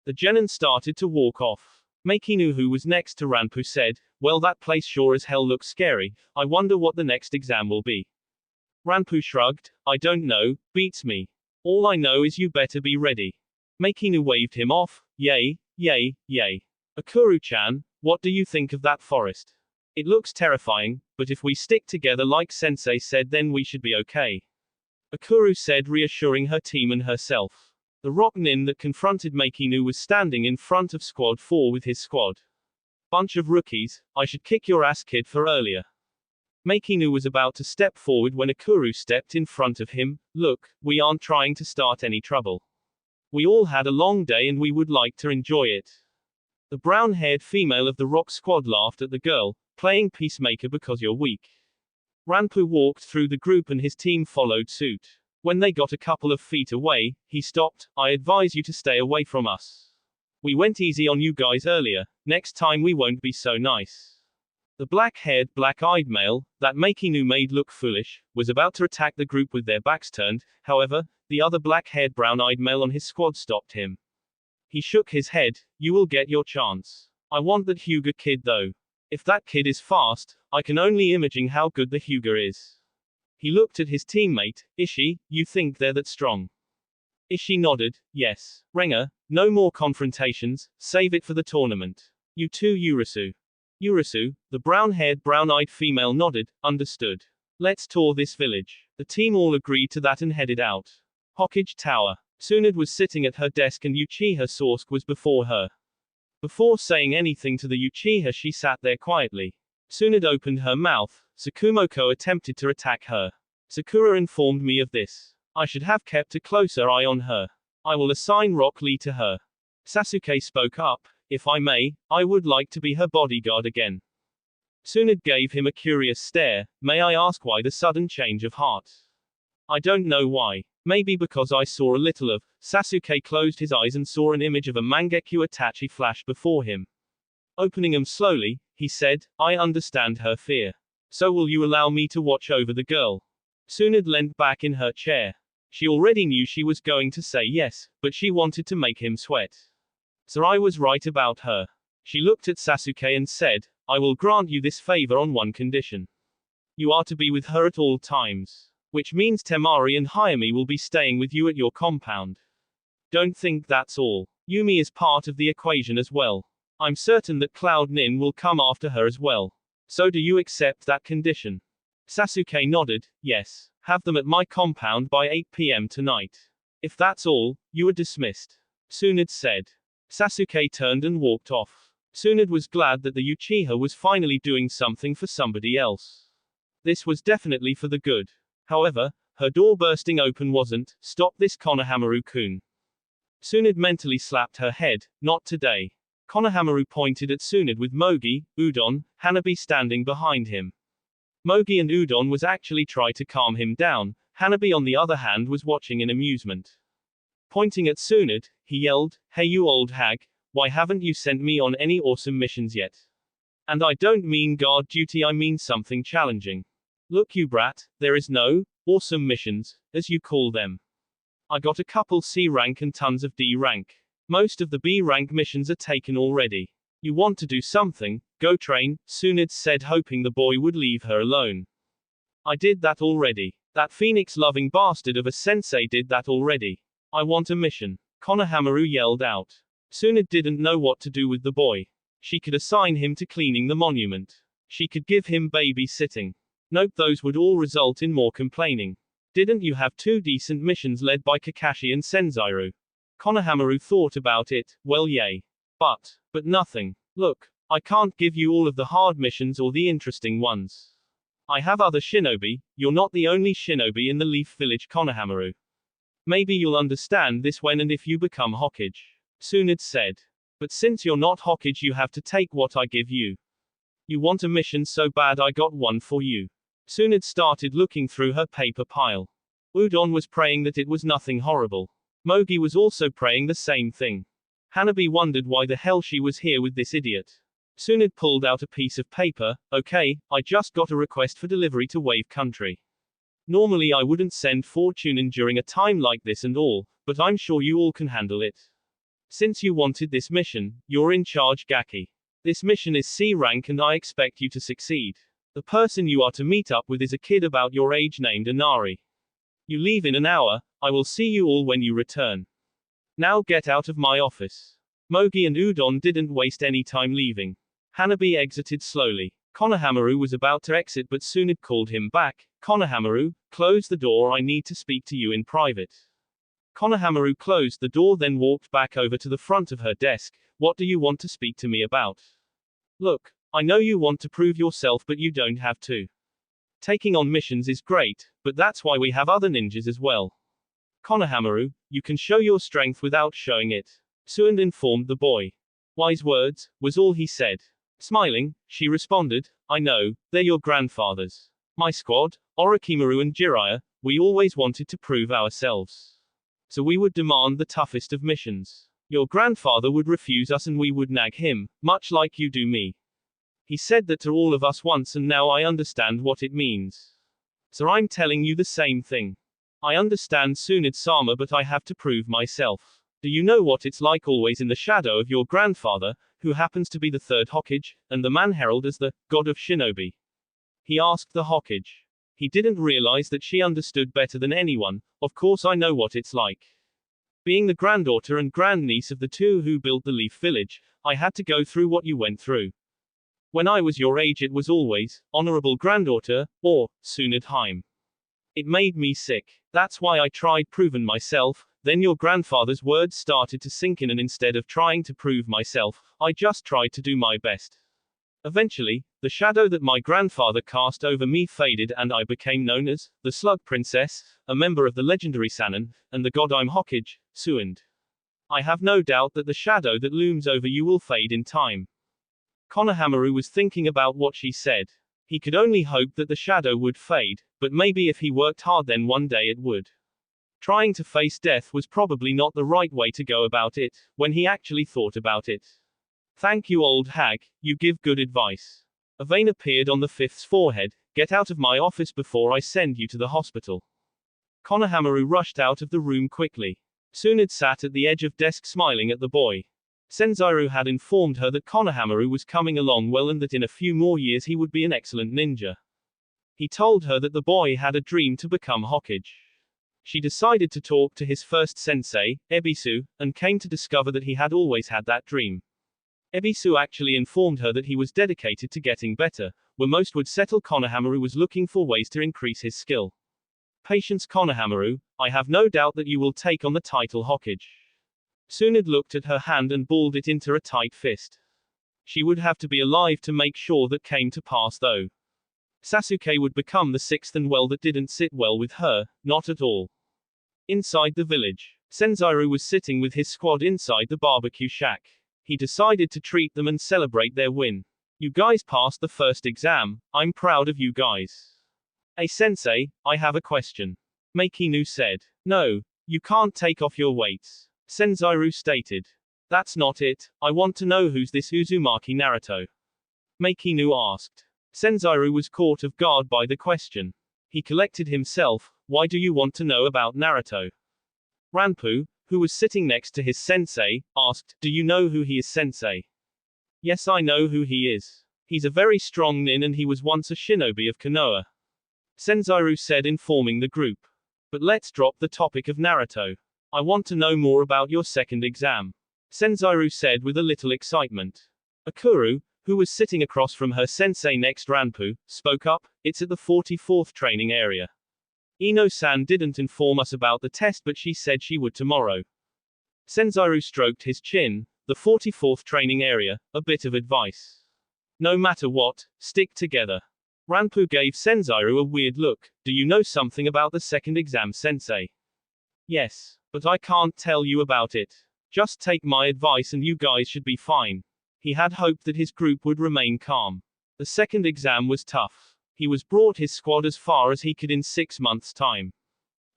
The genin started to walk off. Makinu, who was next to Ranpu, said, "Well, that place sure as hell looks scary. I wonder what the next exam will be." Ranpu shrugged. "I don't know, beats me. All I know is you better be ready." Makinu waved him off. "Yay, yay, yay. Akuru-chan, what do you think of that forest? It looks terrifying, but if we stick together like Sensei said, then we should be okay." Akuru said, reassuring her team and herself. The rock nin that confronted Makinu was standing in front of Squad 4 with his squad. "Bunch of rookies, I should kick your ass, kid, for earlier." Makinu was about to step forward when Akuru stepped in front of him. "Look, we aren't trying to start any trouble. We all had a long day and we would like to enjoy it." The brown-haired female of the rock squad laughed at the girl, playing peacemaker because you're weak. Ranpu walked through the group and his team followed suit. When they got a couple of feet away, he stopped. "I advise you to stay away from us. We went easy on you guys earlier, next time we won't be so nice." The black-haired, black-eyed male, that Makinu made look foolish, was about to attack the group with their backs turned. However, the other black-haired, brown-eyed male on his squad stopped him. He shook his head. "You will get your chance. I want that Hyuga kid though. If that kid is fast, I can only imagine how good the Hyuga is." He looked at his teammate. "Ishii, you think they're that strong?" Ishii nodded. "Yes. Renga, no more confrontations, save it for the tournament. You too, Urasu." Urasu, the brown-haired, brown-eyed female nodded. "Understood. Let's tour this village." The team all agreed to that and headed out. Hokage Tower. Tsunade was sitting at her desk and Uchiha Sasuke was before her. Before saying anything to the Uchiha, she sat there quietly. Tsunade opened her mouth. Sakumoko attempted to attack her. "Sakura informed me of this. I should have kept a closer eye on her. I will assign Rock Lee to her." Sasuke spoke up. "If I may, I would like to be her bodyguard again." Tsunade gave him a curious stare. "May I ask why the sudden change of heart?" "I don't know why. Maybe because I saw a little of." Sasuke closed his eyes and saw an image of a Mangekyou Itachi flash before him. Opening them slowly, he said, "I understand her fear. So will you allow me to watch over the girl?" Tsunade leant back in her chair. She already knew she was going to say yes, but she wanted to make him sweat. So I was right about her. She looked at Sasuke and said, "I will grant you this favor on one condition. You are to be with her at all times. Which means Temari and Hayami will be staying with you at your compound. Don't think that's all. Yumi is part of the equation as well. I'm certain that Cloud Nin will come after her as well. So do you accept that condition?" Sasuke nodded. Yes. Have them at my compound by 8 p.m. tonight. If that's all, you are dismissed. Tsunade said. Sasuke turned and walked off. Tsunade was glad that the Uchiha was finally doing something for somebody else. This was definitely for the good. However, her door bursting open wasn't. Stop this, Konohamaru-kun. Tsunade mentally slapped her head. Not today. Konohamaru pointed at Tsunade with Mogi, Udon, Hanabi standing behind him. Mogi and Udon was actually trying to calm him down. Hanabi on the other hand was watching in amusement. Pointing at Tsunade, he yelled, "Hey you old hag, why haven't you sent me on any awesome missions yet? And I don't mean guard duty, I mean something challenging. Look you brat, there is no awesome missions, as you call them. I got a couple C rank and tons of D rank. Most of the B rank missions are taken already. You want to do something, go train," Tsunade said, hoping the boy would leave her alone. "I did that already. That phoenix-loving bastard of a sensei did that already. I want a mission," Konohamaru yelled out. Tsunade didn't know what to do with the boy. She could assign him to cleaning the monument. She could give him babysitting. Nope, those would all result in more complaining. Didn't you have 2 decent missions led by Kakashi and Senzaru? Konohamaru thought about it. Well, yay. But nothing. Look, I can't give you all of the hard missions or the interesting ones. I have other shinobi, you're not the only shinobi in the Leaf Village, Konohamaru. Maybe you'll understand this when and if you become Hokage. Tsunade said. But since you're not Hokage, you have to take what I give you. You want a mission so bad, I got one for you. Tsunade started looking through her paper pile. Udon was praying that it was nothing horrible. Mogi was also praying the same thing. Hanabi wondered why the hell she was here with this idiot. Tsunade pulled out a piece of paper. Okay, I just got a request for delivery to Wave Country. Normally I wouldn't send Fortunen during a time like this and all, but I'm sure you all can handle it. Since you wanted this mission, you're in charge, Gaki. This mission is C rank and I expect you to succeed. The person you are to meet up with is a kid about your age named Inari. You leave in an hour, I will see you all when you return. Now get out of my office. Mogi and Udon didn't waste any time leaving. Hanabi exited slowly. Konohamaru was about to exit but Tsunade called him back. Konohamaru, close the door, I need to speak to you in private. Konohamaru closed the door then walked back over to the front of her desk. What do you want to speak to me about? Look, I know you want to prove yourself but you don't have to. Taking on missions is great, but that's why we have other ninjas as well. Konohamaru, you can show your strength without showing it. Tsunade informed the boy. Wise words, was all he said. Smiling, she responded, I know, they're your grandfathers. My squad, Orochimaru and Jiraiya, we always wanted to prove ourselves. So we would demand the toughest of missions. Your grandfather would refuse us and we would nag him, much like you do me. He said that to all of us once and now I understand what it means. So I'm telling you the same thing. I understand Tsunade-sama but I have to prove myself. Do you know what it's like always in the shadow of your grandfather, who happens to be the 3rd Hokage, and the man heralded as the god of shinobi? He asked the Hokage. He didn't realize that she understood better than anyone. Of course I know what it's like. Being the granddaughter and grandniece of the 2 who built the Leaf Village, I had to go through what you went through. When I was your age it was always, honorable granddaughter, or, Tsunade Haim. It made me sick. That's why I tried proving myself. Then your grandfather's words started to sink in and instead of trying to prove myself, I just tried to do my best. Eventually, the shadow that my grandfather cast over me faded and I became known as, the Slug Princess, a member of the legendary Sannin, and the god I'm Hokage, Tsunade. I have no doubt that the shadow that looms over you will fade in time. Konohamaru was thinking about what she said. He could only hope that the shadow would fade, but maybe if he worked hard then one day it would. Trying to face death was probably not the right way to go about it, when he actually thought about it. Thank you old hag, you give good advice. A vein appeared on the 5th's forehead. Get out of my office before I send you to the hospital. Konohamaru rushed out of the room quickly. Tsunade sat at the edge of desk smiling at the boy. Senzaru had informed her that Konohamaru was coming along well and that in a few more years he would be an excellent ninja. He told her that the boy had a dream to become Hokage. She decided to talk to his first sensei, Ebisu, and came to discover that he had always had that dream. Ebisu actually informed her that he was dedicated to getting better, where most would settle. Konohamaru was looking for ways to increase his skill. Patience Konohamaru, I have no doubt that you will take on the title Hokage. Tsunade looked at her hand and balled it into a tight fist. She would have to be alive to make sure that came to pass though. Sasuke would become the sixth, and well, that didn't sit well with her, not at all. Inside the village, Senzaru was sitting with his squad inside the barbecue shack. He decided to treat them and celebrate their win. You guys passed the first exam, I'm proud of you guys. Hey sensei, I have a question. Meikinu said. No, you can't take off your weights, Senzaru stated. That's not it, I want to know who's this Uzumaki Naruto? Meikinu asked. Senzaru was caught off guard by the question. He collected himself. Why do you want to know about Naruto? Ranpu, who was sitting next to his sensei, asked, do you know who he is, sensei? Yes, I know who he is. He's a very strong nin and he was once a shinobi of Konoha, Senzaru said, informing the group. But let's drop the topic of Naruto. I want to know more about your second exam, Senzaru said with a little excitement. Akuru, who was sitting across from her sensei next Ranpu, spoke up, it's at the 44th training area. Ino-san didn't inform us about the test, but she said she would tomorrow. Senzaru stroked his chin. The 44th training area, a bit of advice. No matter what, stick together. Ranpu gave Senzaru a weird look. Do you know something about the second exam, sensei? Yes, but I can't tell you about it. Just take my advice and you guys should be fine. He had hoped that his group would remain calm. The second exam was tough. He was brought his squad as far as he could in 6 months' time.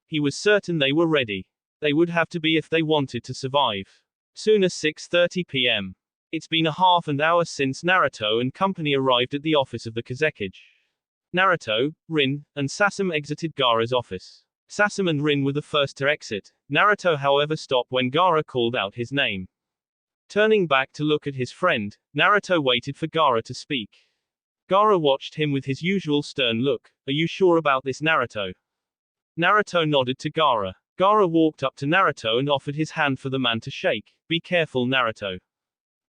He was certain they were ready. They would have to be if they wanted to survive. Soon as 6:30 p.m. It's been a half an hour since Naruto and company arrived at the office of the Hokage. Naruto, Rin, and Sasuke exited Gaara's office. Sasuke and Rin were the first to exit. Naruto, however, stopped when Gaara called out his name. Turning back to look at his friend, Naruto waited for Gaara to speak. Gaara watched him with his usual stern look. Are you sure about this, Naruto? Naruto nodded to Gaara. Gaara walked up to Naruto and offered his hand for the man to shake. Be careful, Naruto.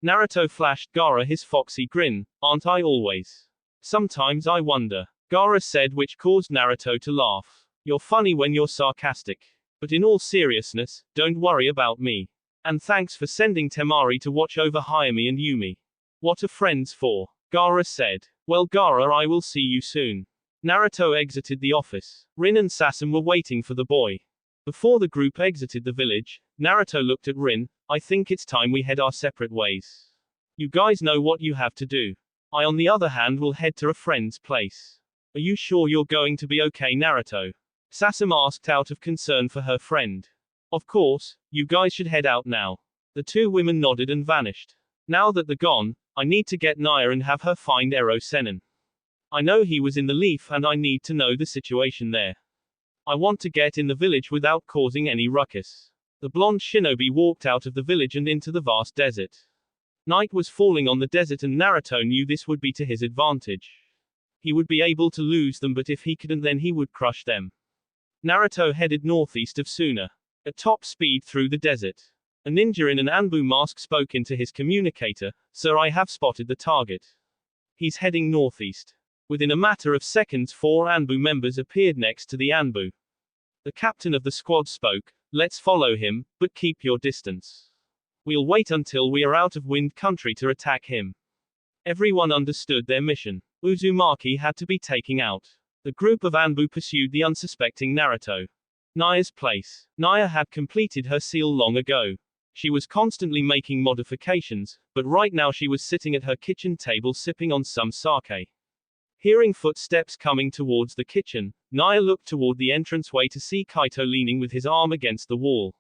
Naruto flashed Gaara his foxy grin. Aren't I always? Sometimes I wonder, Gaara said, which caused Naruto to laugh. You're funny when you're sarcastic. But in all seriousness, don't worry about me. And thanks for sending Temari to watch over Hayami and Yumi. What are friends for? Gaara said. Well, Gaara, I will see you soon. Naruto exited the office. Rin and Sasuke were waiting for the boy. Before the group exited the village, Naruto looked at Rin. I think it's time we head our separate ways. You guys know what you have to do. I, on the other hand, will head to a friend's place. Are you sure you're going to be okay, Naruto? Sasuke asked out of concern for her friend. Of course, you guys should head out now. The two women nodded and vanished. Now that they're gone, I need to get Naya and have her find Ero Sennin. I know he was in the leaf and I need to know the situation there. I want to get in the village without causing any ruckus. The blonde shinobi walked out of the village and into the vast desert. Night was falling on the desert and Naruto knew this would be to his advantage. He would be able to lose them, but if he couldn't, then he would crush them. Naruto headed northeast of Suna. At top speed through the desert. A ninja in an Anbu mask spoke into his communicator. Sir, I have spotted the target. He's heading northeast. Within a matter of seconds, 4 Anbu members appeared next to the Anbu. The captain of the squad spoke. Let's follow him, but keep your distance. We'll wait until we are out of wind country to attack him. Everyone understood their mission. Uzumaki had to be taken out. The group of Anbu pursued the unsuspecting Naruto. Naya's place. Naya had completed her seal long ago. She was constantly making modifications, but right now she was sitting at her kitchen table sipping on some sake. Hearing footsteps coming towards the kitchen, Naya looked toward the entranceway to see Kaito leaning with his arm against the wall.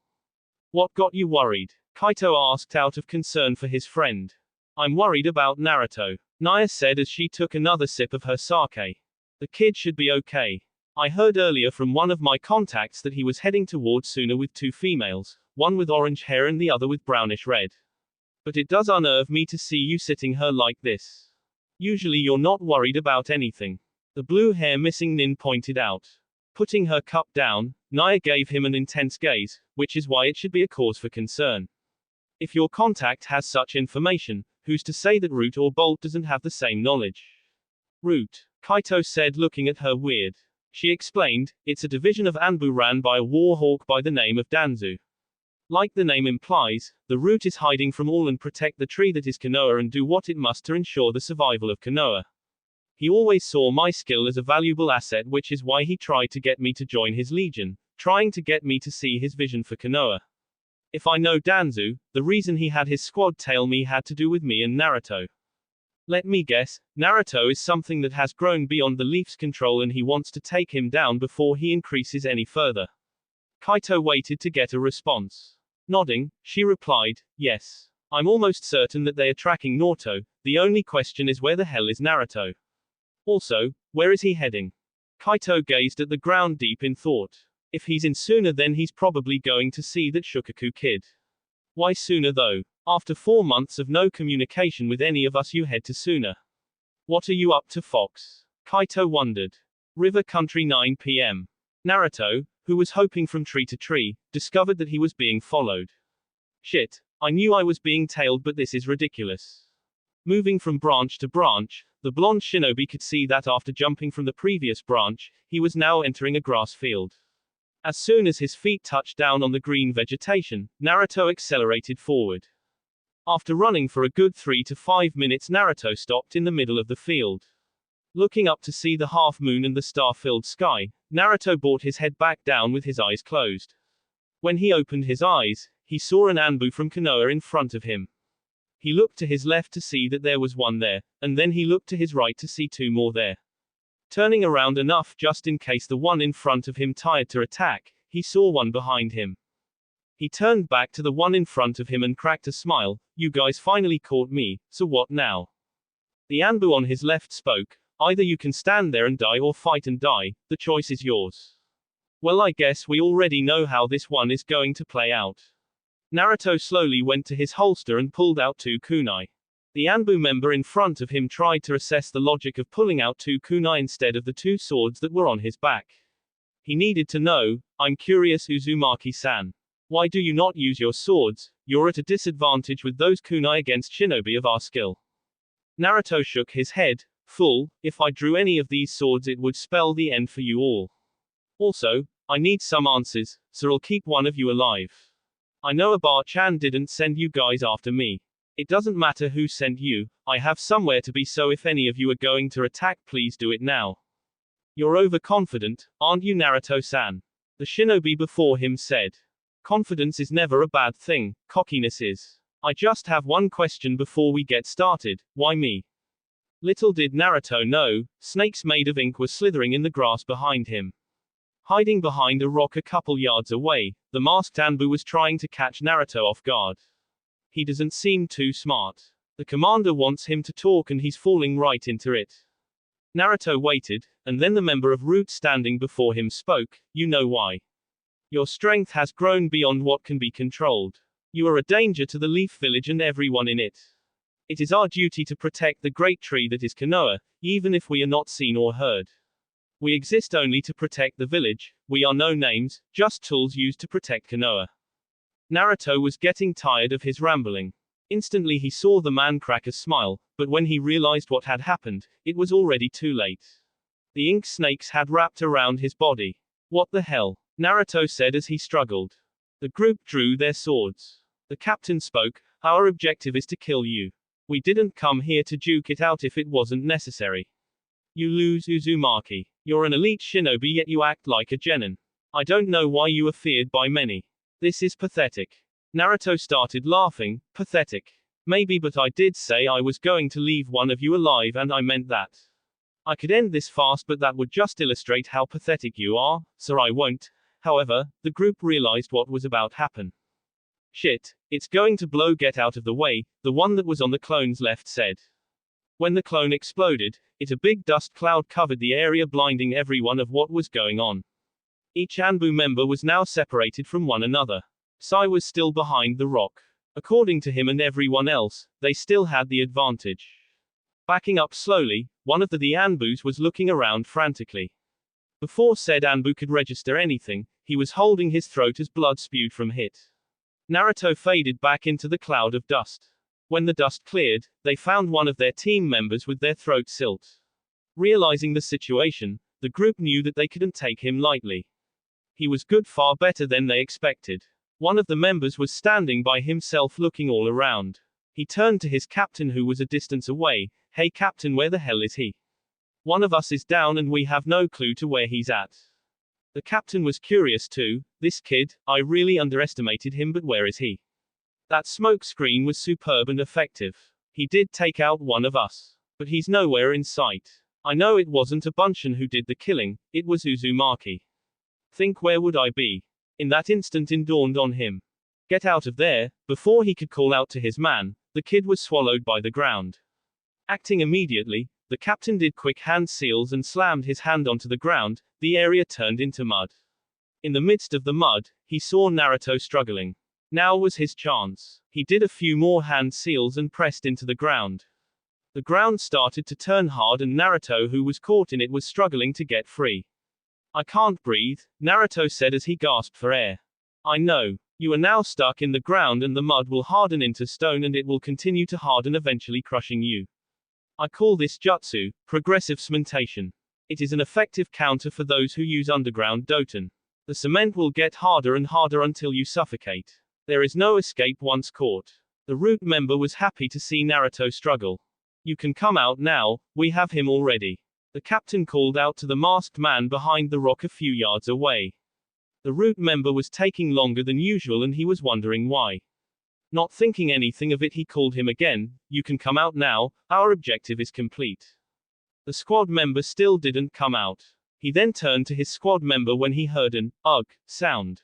What got you worried? Kaito asked out of concern for his friend. I'm worried about Naruto, Naya said as she took another sip of her sake. The kid should be okay. I heard earlier from one of my contacts that he was heading towards Suna with 2 females, one with orange hair and the other with brownish red. But it does unnerve me to see you sitting her like this. Usually you're not worried about anything. The blue hair missing nin pointed out. Putting her cup down, Naya gave him an intense gaze, which is why it should be a cause for concern. If your contact has such information, who's to say that Root or Bolt doesn't have the same knowledge? Root, Kaito said, looking at her weird. She explained, it's a division of Anbu ran by a war hawk by the name of Danzu. Like the name implies, the Root is hiding from all and protect the tree that is Konoha and do what it must to ensure the survival of Konoha. He always saw my skill as a valuable asset, which is why he tried to get me to join his legion, trying to get me to see his vision for Konoha. If I know Danzu, the reason he had his squad tail me had to do with me and Naruto. Let me guess, Naruto is something that has grown beyond the Leaf's control and he wants to take him down before he increases any further. Kaito waited to get a response. Nodding, she replied, yes. I'm almost certain that they are tracking Naruto, the only question is where the hell is Naruto? Also, where is he heading? Kaito gazed at the ground deep in thought. If he's in Suna then he's probably going to see that Shukaku kid. Why Suna though? After 4 months of no communication with any of us you head to Suna. What are you up to, Fox? Kaito wondered. River Country 9 p.m. Naruto, who was hopping from tree to tree, discovered that he was being followed. Shit, I knew I was being tailed but this is ridiculous. Moving from branch to branch, the blonde shinobi could see that after jumping from the previous branch, he was now entering a grass field. As soon as his feet touched down on the green vegetation, Naruto accelerated forward. After running for a good 3 to 5 minutes, Naruto stopped in the middle of the field. Looking up to see the half-moon and the star-filled sky, Naruto brought his head back down with his eyes closed. When he opened his eyes, he saw an Anbu from Konoha in front of him. He looked to his left to see that there was one there, and then he looked to his right to see 2 more there. Turning around enough just in case the one in front of him tried to attack, he saw one behind him. He turned back to the one in front of him and cracked a smile. You guys finally caught me, so what now? The Anbu on his left spoke, either you can stand there and die or fight and die, the choice is yours. Well, I guess we already know how this one is going to play out. Naruto slowly went to his holster and pulled out 2 kunai. The Anbu member in front of him tried to assess the logic of pulling out 2 kunai instead of the 2 swords that were on his back. He needed to know, I'm curious Uzumaki-san. Why do you not use your swords? You're at a disadvantage with those kunai against shinobi of our skill. Naruto shook his head. Fool, if I drew any of these swords it would spell the end for you all. Also, I need some answers, so I'll keep one of you alive. I know Aba-chan didn't send you guys after me. It doesn't matter who sent you, I have somewhere to be, so if any of you are going to attack please do it now. You're overconfident, aren't you Naruto-san? The shinobi before him said. Confidence is never a bad thing, cockiness is. I just have one question before we get started, why me? Little did Naruto know, snakes made of ink were slithering in the grass behind him. Hiding behind a rock a couple yards away, the masked Anbu was trying to catch Naruto off guard. He doesn't seem too smart. The commander wants him to talk and he's falling right into it. Naruto waited, and then the member of Root standing before him spoke, you know why. Your strength has grown beyond what can be controlled. You are a danger to the Leaf Village and everyone in it. It is our duty to protect the great tree that is Konoha, even if we are not seen or heard. We exist only to protect the village, we are no names, just tools used to protect Konoha. Naruto was getting tired of his rambling. Instantly he saw the man crack a smile, but when he realized what had happened, it was already too late. The ink snakes had wrapped around his body. What the hell? Naruto said as he struggled. The group drew their swords. The captain spoke, our objective is to kill you. We didn't come here to duke it out if it wasn't necessary. You lose Uzumaki. You're an elite shinobi yet you act like a genin. I don't know why you are feared by many. This is pathetic. Naruto started laughing. Pathetic. Maybe, but I did say I was going to leave one of you alive and I meant that. I could end this fast but that would just illustrate how pathetic you are, so I won't. However, the group realized what was about to happen. Shit, it's going to blow, get out of the way, the one that was on the clone's left said. When the clone exploded, a big dust cloud covered the area, blinding everyone of what was going on. Each Anbu member was now separated from one another. Sai was still behind the rock. According to him and everyone else, they still had the advantage. Backing up slowly, one of the Anbus was looking around frantically. Before said Anbu could register anything, he was holding his throat as blood spewed from hit. Naruto faded back into the cloud of dust. When the dust cleared, they found one of their team members with their throat slit. Realizing the situation, the group knew that they couldn't take him lightly. He was good, far better than they expected. One of the members was standing by himself looking all around. He turned to his captain who was a distance away. Hey captain, where the hell is he? One of us is down and we have no clue to where he's at. The captain was curious too. This kid, I really underestimated him, but where is he? That smoke screen was superb and effective. He did take out one of us. But he's nowhere in sight. I know it wasn't a Bunshin who did the killing, it was Uzumaki. Think where would I be? In that instant it dawned on him. Get out of there. Before he could call out to his man, the kid was swallowed by the ground. Acting immediately, the captain did quick hand seals and slammed his hand onto the ground. The area turned into mud. In the midst of the mud, he saw Naruto struggling. Now was his chance. He did a few more hand seals and pressed into the ground. The ground started to turn hard and Naruto, who was caught in it, was struggling to get free. I can't breathe, Naruto said as he gasped for air. I know. You are now stuck in the ground and the mud will harden into stone and it will continue to harden, eventually crushing you. I call this jutsu, progressive cementation. It is an effective counter for those who use underground doton. The cement will get harder and harder until you suffocate. There is no escape once caught. The root member was happy to see Naruto struggle. You can come out now, we have him already. The captain called out to the masked man behind the rock a few yards away. The root member was taking longer than usual and he was wondering why. Not thinking anything of it, he called him again. You can come out now, our objective is complete. The squad member still didn't come out. He then turned to his squad member when he heard an ugh sound.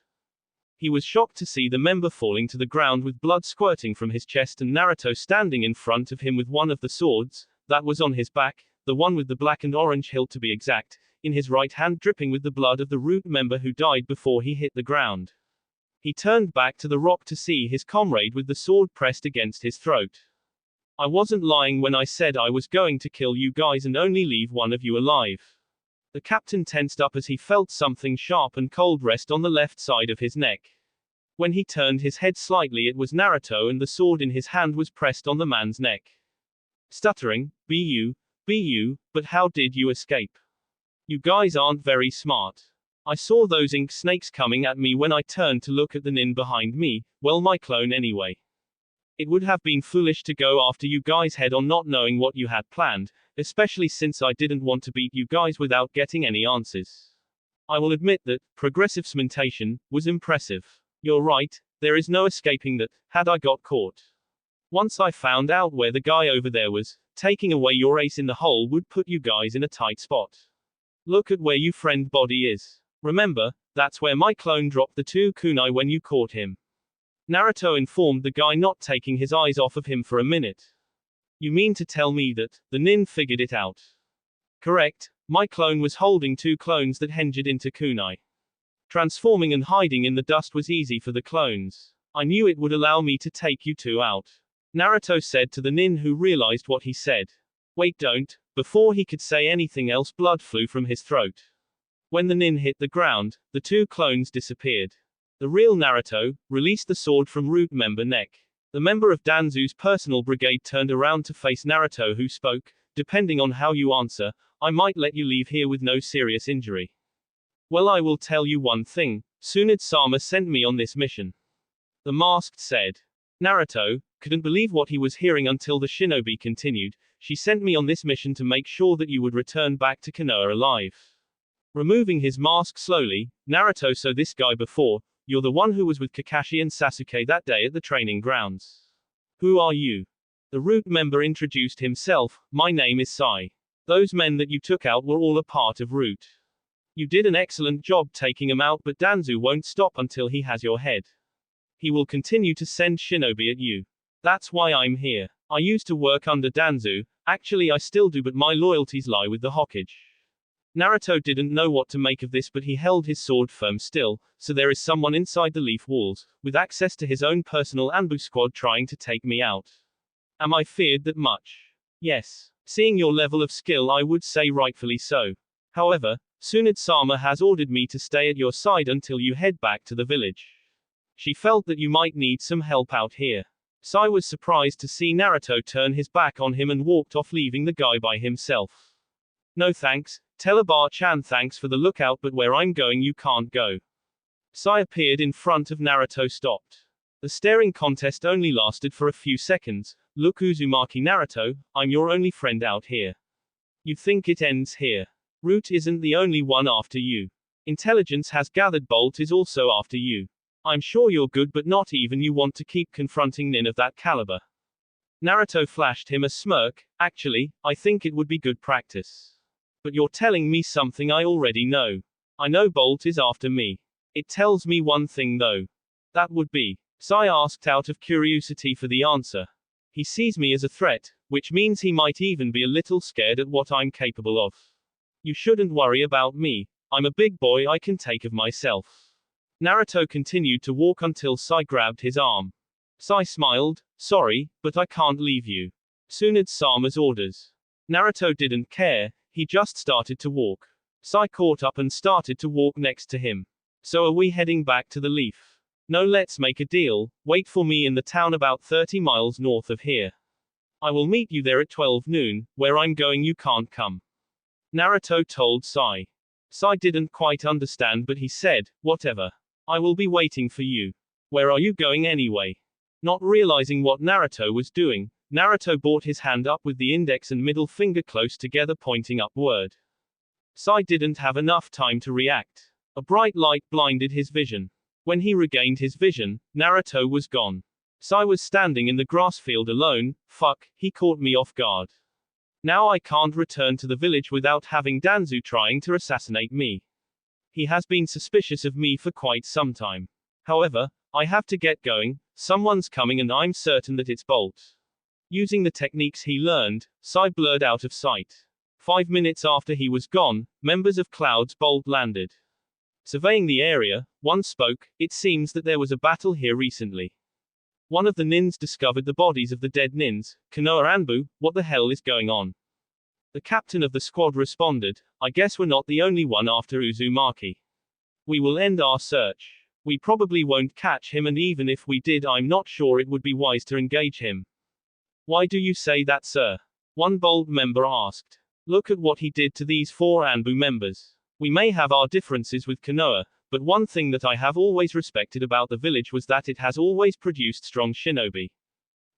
He was shocked to see the member falling to the ground with blood squirting from his chest and Naruto standing in front of him with one of the swords that was on his back, the one with the black and orange hilt to be exact, in his right hand, dripping with the blood of the root member who died before he hit the ground. He turned back to the rock to see his comrade with the sword pressed against his throat. I wasn't lying when I said I was going to kill you guys and only leave one of you alive. The captain tensed up as he felt something sharp and cold rest on the left side of his neck. When he turned his head slightly, it was Naruto and the sword in his hand was pressed on the man's neck. Stuttering, be you, but how did you escape? You guys aren't very smart. I saw those ink snakes coming at me when I turned to look at the nin behind me, well, my clone anyway. It would have been foolish to go after you guys head on not knowing what you had planned, especially since I didn't want to beat you guys without getting any answers. I will admit that progressive cementation was impressive. You're right, there is no escaping that, had I got caught. Once I found out where the guy over there was, taking away your ace in the hole would put you guys in a tight spot. Look at where you friend body is. Remember, that's where my clone dropped the 2 kunai when you caught him. Naruto informed the guy, not taking his eyes off of him for a minute. You mean to tell me that the nin figured it out? Correct, my clone was holding 2 clones that hinged into kunai. Transforming and hiding in the dust was easy for the clones. I knew it would allow me to take you 2 out. Naruto said to the nin, who realized what he said. Wait, don't. Before he could say anything else, blood flew from his throat. When the nin hit the ground, the 2 clones disappeared. The real Naruto released the sword from root member neck. The member of Danzu's personal brigade turned around to face Naruto, who spoke, depending on how you answer, I might let you leave here with no serious injury. Well, I will tell you one thing, Tsunade-sama sent me on this mission. The masked said. Naruto couldn't believe what he was hearing until the shinobi continued, she sent me on this mission to make sure that you would return back to Konoha alive. Removing his mask slowly, Naruto, so this guy before, you're the one who was with Kakashi and Sasuke that day at the training grounds. Who are you? The root member introduced himself, my name is Sai. Those men that you took out were all a part of Root. You did an excellent job taking them out, but Danzu won't stop until he has your head. He will continue to send shinobi at you. That's why I'm here. I used to work under Danzu, actually I still do, but my loyalties lie with the Hokage. Naruto didn't know what to make of this, but he held his sword firm still, so there is someone inside the leaf walls, with access to his own personal ambush squad trying to take me out. Am I feared that much? Yes. Seeing your level of skill, I would say rightfully so. However, Tsunade-sama has ordered me to stay at your side until you head back to the village. She felt that you might need some help out here. Sai was surprised to see Naruto turn his back on him and walked off, leaving the guy by himself. No thanks, tell Bar-chan thanks for the lookout, but where I'm going you can't go. Sai appeared in front of Naruto, stopped. The staring contest only lasted for a few seconds. Look, Uzumaki Naruto, I'm your only friend out here. You think it ends here? Root isn't the only one after you. Intelligence has gathered Bolt is also after you. I'm sure you're good, but not even you want to keep confronting Nin of that caliber. Naruto flashed him a smirk. Actually, I think it would be good practice. But you're telling me something I already know. I know Bolt is after me. It tells me one thing though. That would be. Sai asked out of curiosity for the answer. He sees me as a threat, which means he might even be a little scared at what I'm capable of. You shouldn't worry about me. I'm a big boy, I can take of myself. Naruto continued to walk until Sai grabbed his arm. Sai smiled, sorry, but I can't leave you. Tsunade-sama's orders. Naruto didn't care, he just started to walk. Sai caught up and started to walk next to him. So are we heading back to the Leaf? No, let's make a deal. Wait for me in the town about 30 miles north of here. I will meet you there at 12 noon, where I'm going you can't come. Naruto told Sai. Sai didn't quite understand, but he said, whatever. I will be waiting for you. Where are you going anyway? Not realizing what Naruto was doing, Naruto brought his hand up with the index and middle finger close together pointing upward. Sai didn't have enough time to react. A bright light blinded his vision. When he regained his vision, Naruto was gone. Sai was standing in the grass field alone. Fuck, he caught me off guard. Now I can't return to the village without having Danzu trying to assassinate me. He has been suspicious of me for quite some time. However, I have to get going, someone's coming and I'm certain that it's Bolt. Using the techniques he learned, Sai blurred out of sight. 5 minutes after he was gone, members of Cloud's Bolt landed. Surveying the area, one spoke, it seems that there was a battle here recently. One of the nins discovered the bodies of the dead nins. Konoha Anbu, what the hell is going on? The captain of the squad responded, I guess we're not the only one after Uzumaki. We will end our search. We probably won't catch him, and even if we did, I'm not sure it would be wise to engage him. Why do you say that, sir? One Bolt member asked. Look at what he did to these 4 Anbu members. We may have our differences with Konoha, but one thing that I have always respected about the village was that it has always produced strong shinobi.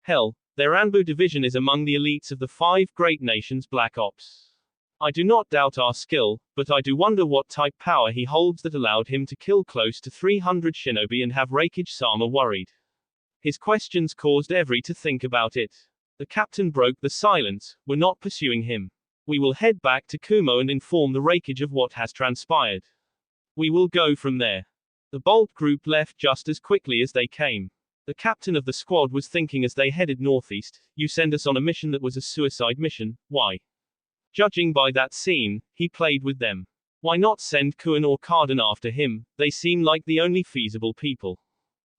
Hell, their Anbu division is among the elites of the 5 great nations Black Ops. I do not doubt our skill, but I do wonder what type power he holds that allowed him to kill close to 300 shinobi and have Raikage-sama worried. His questions caused every to think about it. The captain broke the silence, we're not pursuing him. We will head back to Kumo and inform the Raikage of what has transpired. We will go from there. The Bolt group left just as quickly as they came. The captain of the squad was thinking as they headed northeast, you send us on a mission that was a suicide mission, why? Judging by that scene, he played with them. Why not send Kuan or Karden after him? They seem like the only feasible people.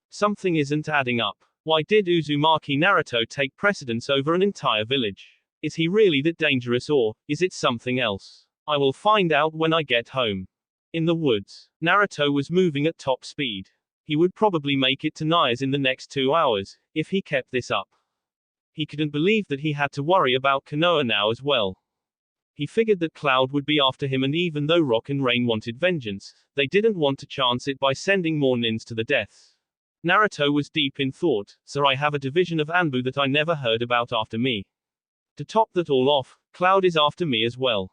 Something isn't adding up. Why did Uzumaki Naruto take precedence over an entire village? Is he really that dangerous, or is it something else? I will find out when I get home. In the woods, Naruto was moving at top speed. He would probably make it to Naya's in the next 2 hours, if he kept this up. He couldn't believe that he had to worry about Konoha now as well. He figured that Cloud would be after him, and even though Rock and Rain wanted vengeance, they didn't want to chance it by sending more nins to the death. Naruto was deep in thought, so I have a division of Anbu that I never heard about after me. To top that all off, Cloud is after me as well.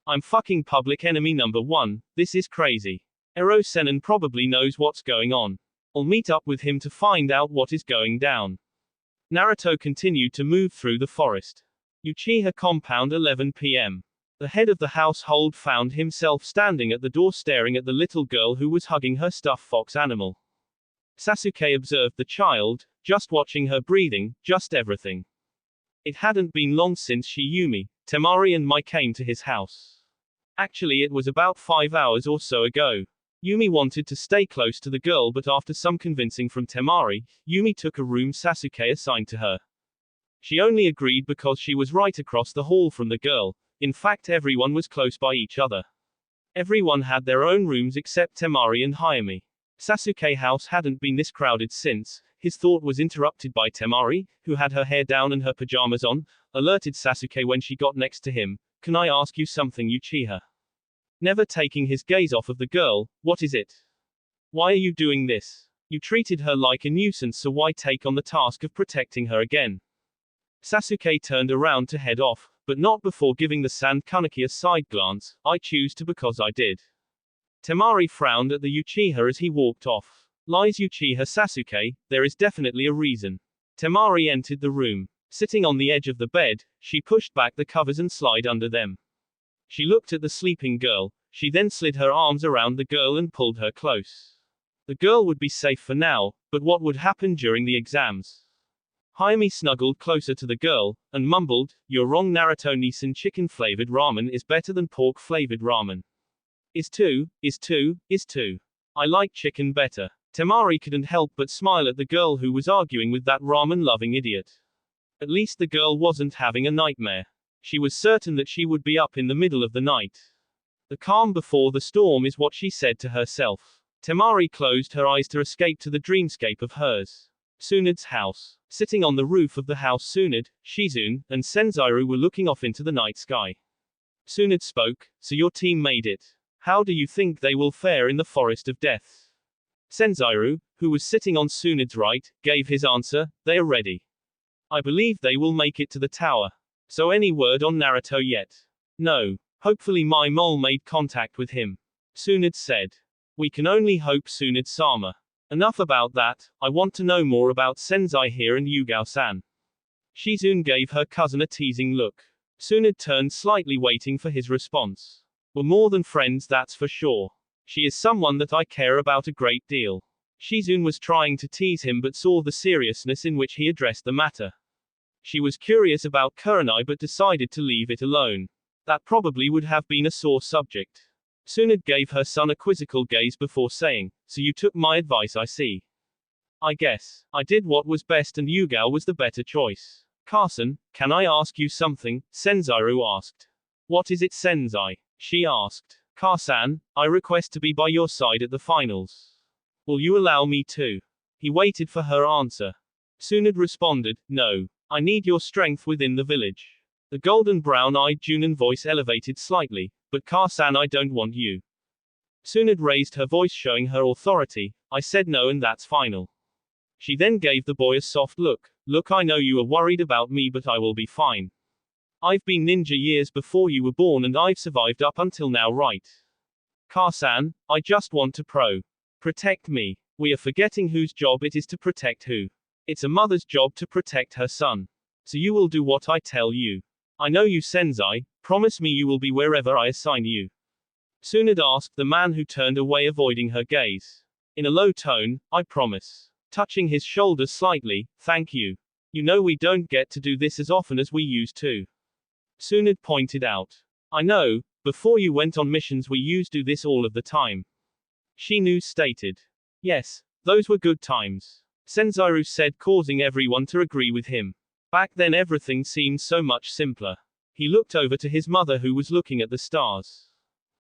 I'm fucking public enemy number 1, this is crazy. Ero Sennin probably knows what's going on. I'll meet up with him to find out what is going down. Naruto continued to move through the forest. Uchiha compound 11 p.m. The head of the household found himself standing at the door staring at the little girl who was hugging her stuffed fox animal. Sasuke observed the child, just watching her breathing, just everything. It hadn't been long since she, Yumi, Temari and Mai came to his house. Actually, it was about 5 hours or so ago. Yumi wanted to stay close to the girl, but after some convincing from Temari, Yumi took a room Sasuke assigned to her. She only agreed because she was right across the hall from the girl. In fact, everyone was close by each other. Everyone had their own rooms except Temari and Hayami. Sasuke house hadn't been this crowded since his thought was interrupted by Temari, who had her hair down and her pajamas on, alerted Sasuke when she got next to him. Can I ask you something, Uchiha? Never taking his gaze off of the girl, what is it? Why are you doing this? You treated her like a nuisance, so why take on the task of protecting her again? Sasuke turned around to head off, but not before giving the Sand Kaneki a side glance. I choose to because I did. Temari frowned at the Uchiha as he walked off. Lies Uchiha Sasuke, there is definitely a reason. Temari entered the room. Sitting on the edge of the bed, she pushed back the covers and slid under them. She looked at the sleeping girl, she then slid her arms around the girl and pulled her close. The girl would be safe for now, but what would happen during the exams? Hayami snuggled closer to the girl, and mumbled, "You're wrong, Naruto Nissan chicken-flavored ramen is better than pork-flavored ramen. Is too. I like chicken better." Temari couldn't help but smile at the girl who was arguing with that ramen-loving idiot. At least the girl wasn't having a nightmare. She was certain that she would be up in the middle of the night. The calm before the storm is what she said to herself. Temari closed her eyes to escape to the dreamscape of hers. Tsunde's house. Sitting on the roof of the house, Tsunade, Shizune, and Senzairu were looking off into the night sky. Tsunade spoke, "So your team made it. How do you think they will fare in the Forest of Death?" Senzairu, who was sitting on Tsunade's right, gave his answer, "They are ready. I believe they will make it to the tower." "So any word on Naruto yet?" "No. Hopefully my mole made contact with him," Tsunade said. "We can only hope, Tsunade-sama. Enough about that, I want to know more about Senzai here and Yugao-san." Shizune gave her cousin a teasing look. Tsunade turned slightly, waiting for his response. "We're more than friends, that's for sure. She is someone that I care about a great deal." Shizune was trying to tease him but saw the seriousness in which he addressed the matter. She was curious about Kurenai but decided to leave it alone. That probably would have been a sore subject. Tsunade gave her son a quizzical gaze before saying, "So you took my advice, I see. I guess I did what was best and Yugao was the better choice." "Carson, can I ask you something?" Senzairu asked. "What is it, Senzai?" she asked. "Carson, I request to be by your side at the finals. Will you allow me to?" He waited for her answer. Tsunade responded, "No. I need your strength within the village." The golden brown-eyed Junin voice elevated slightly, "But Carson, I don't want you." Tsunade raised her voice showing her authority, "I said no and that's final." She then gave the boy a soft look. "Look, I know you are worried about me but I will be fine. I've been ninja years before you were born and I've survived up until now, right? Carson, I just want to protect me. We are forgetting whose job it is to protect who. It's a mother's job to protect her son. So you will do what I tell you. I know you, Senzai. Promise me you will be wherever I assign you." Tsunade asked the man who turned away, avoiding her gaze. In a low tone, "I promise." Touching his shoulder slightly, "Thank you. You know we don't get to do this as often as we used to." Tsunade pointed out. "I know, before you went on missions we used to do this all of the time." Shinu stated. "Yes, those were good times," Senzairu said, causing everyone to agree with him. Back then everything seemed so much simpler. He looked over to his mother who was looking at the stars.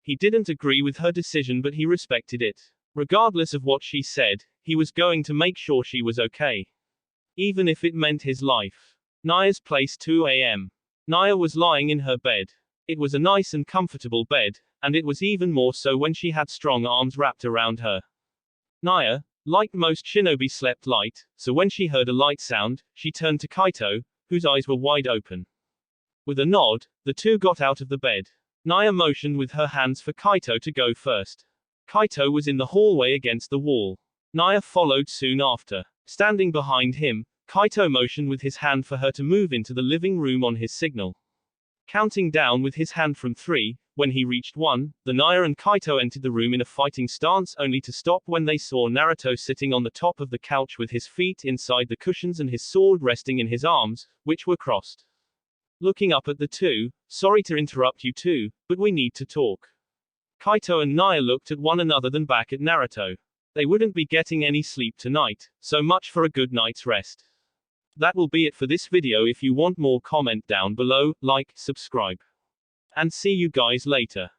He didn't agree with her decision but he respected it. Regardless of what she said, he was going to make sure she was okay. Even if it meant his life. Naya's place, 2 a.m. Naya was lying in her bed. It was a nice and comfortable bed, and it was even more so when she had strong arms wrapped around her. Naya, like most shinobi, slept light, so when she heard a light sound, she turned to Kaito, whose eyes were wide open. With a nod, the two got out of the bed. Naya motioned with her hands for Kaito to go first. Kaito was in the hallway against the wall. Naya followed soon after. Standing behind him, Kaito motioned with his hand for her to move into the living room on his signal. Counting down with his hand from 3, when he reached 1, the Naya and Kaito entered the room in a fighting stance only to stop when they saw Naruto sitting on the top of the couch with his feet inside the cushions and his sword resting in his arms, which were crossed. Looking up at the two, "Sorry to interrupt you two, but we need to talk." Kaito and Naya looked at one another then back at Naruto. They wouldn't be getting any sleep tonight, so much for a good night's rest. That will be it for this video. If you want more, comment down below, like, subscribe. And see you guys later.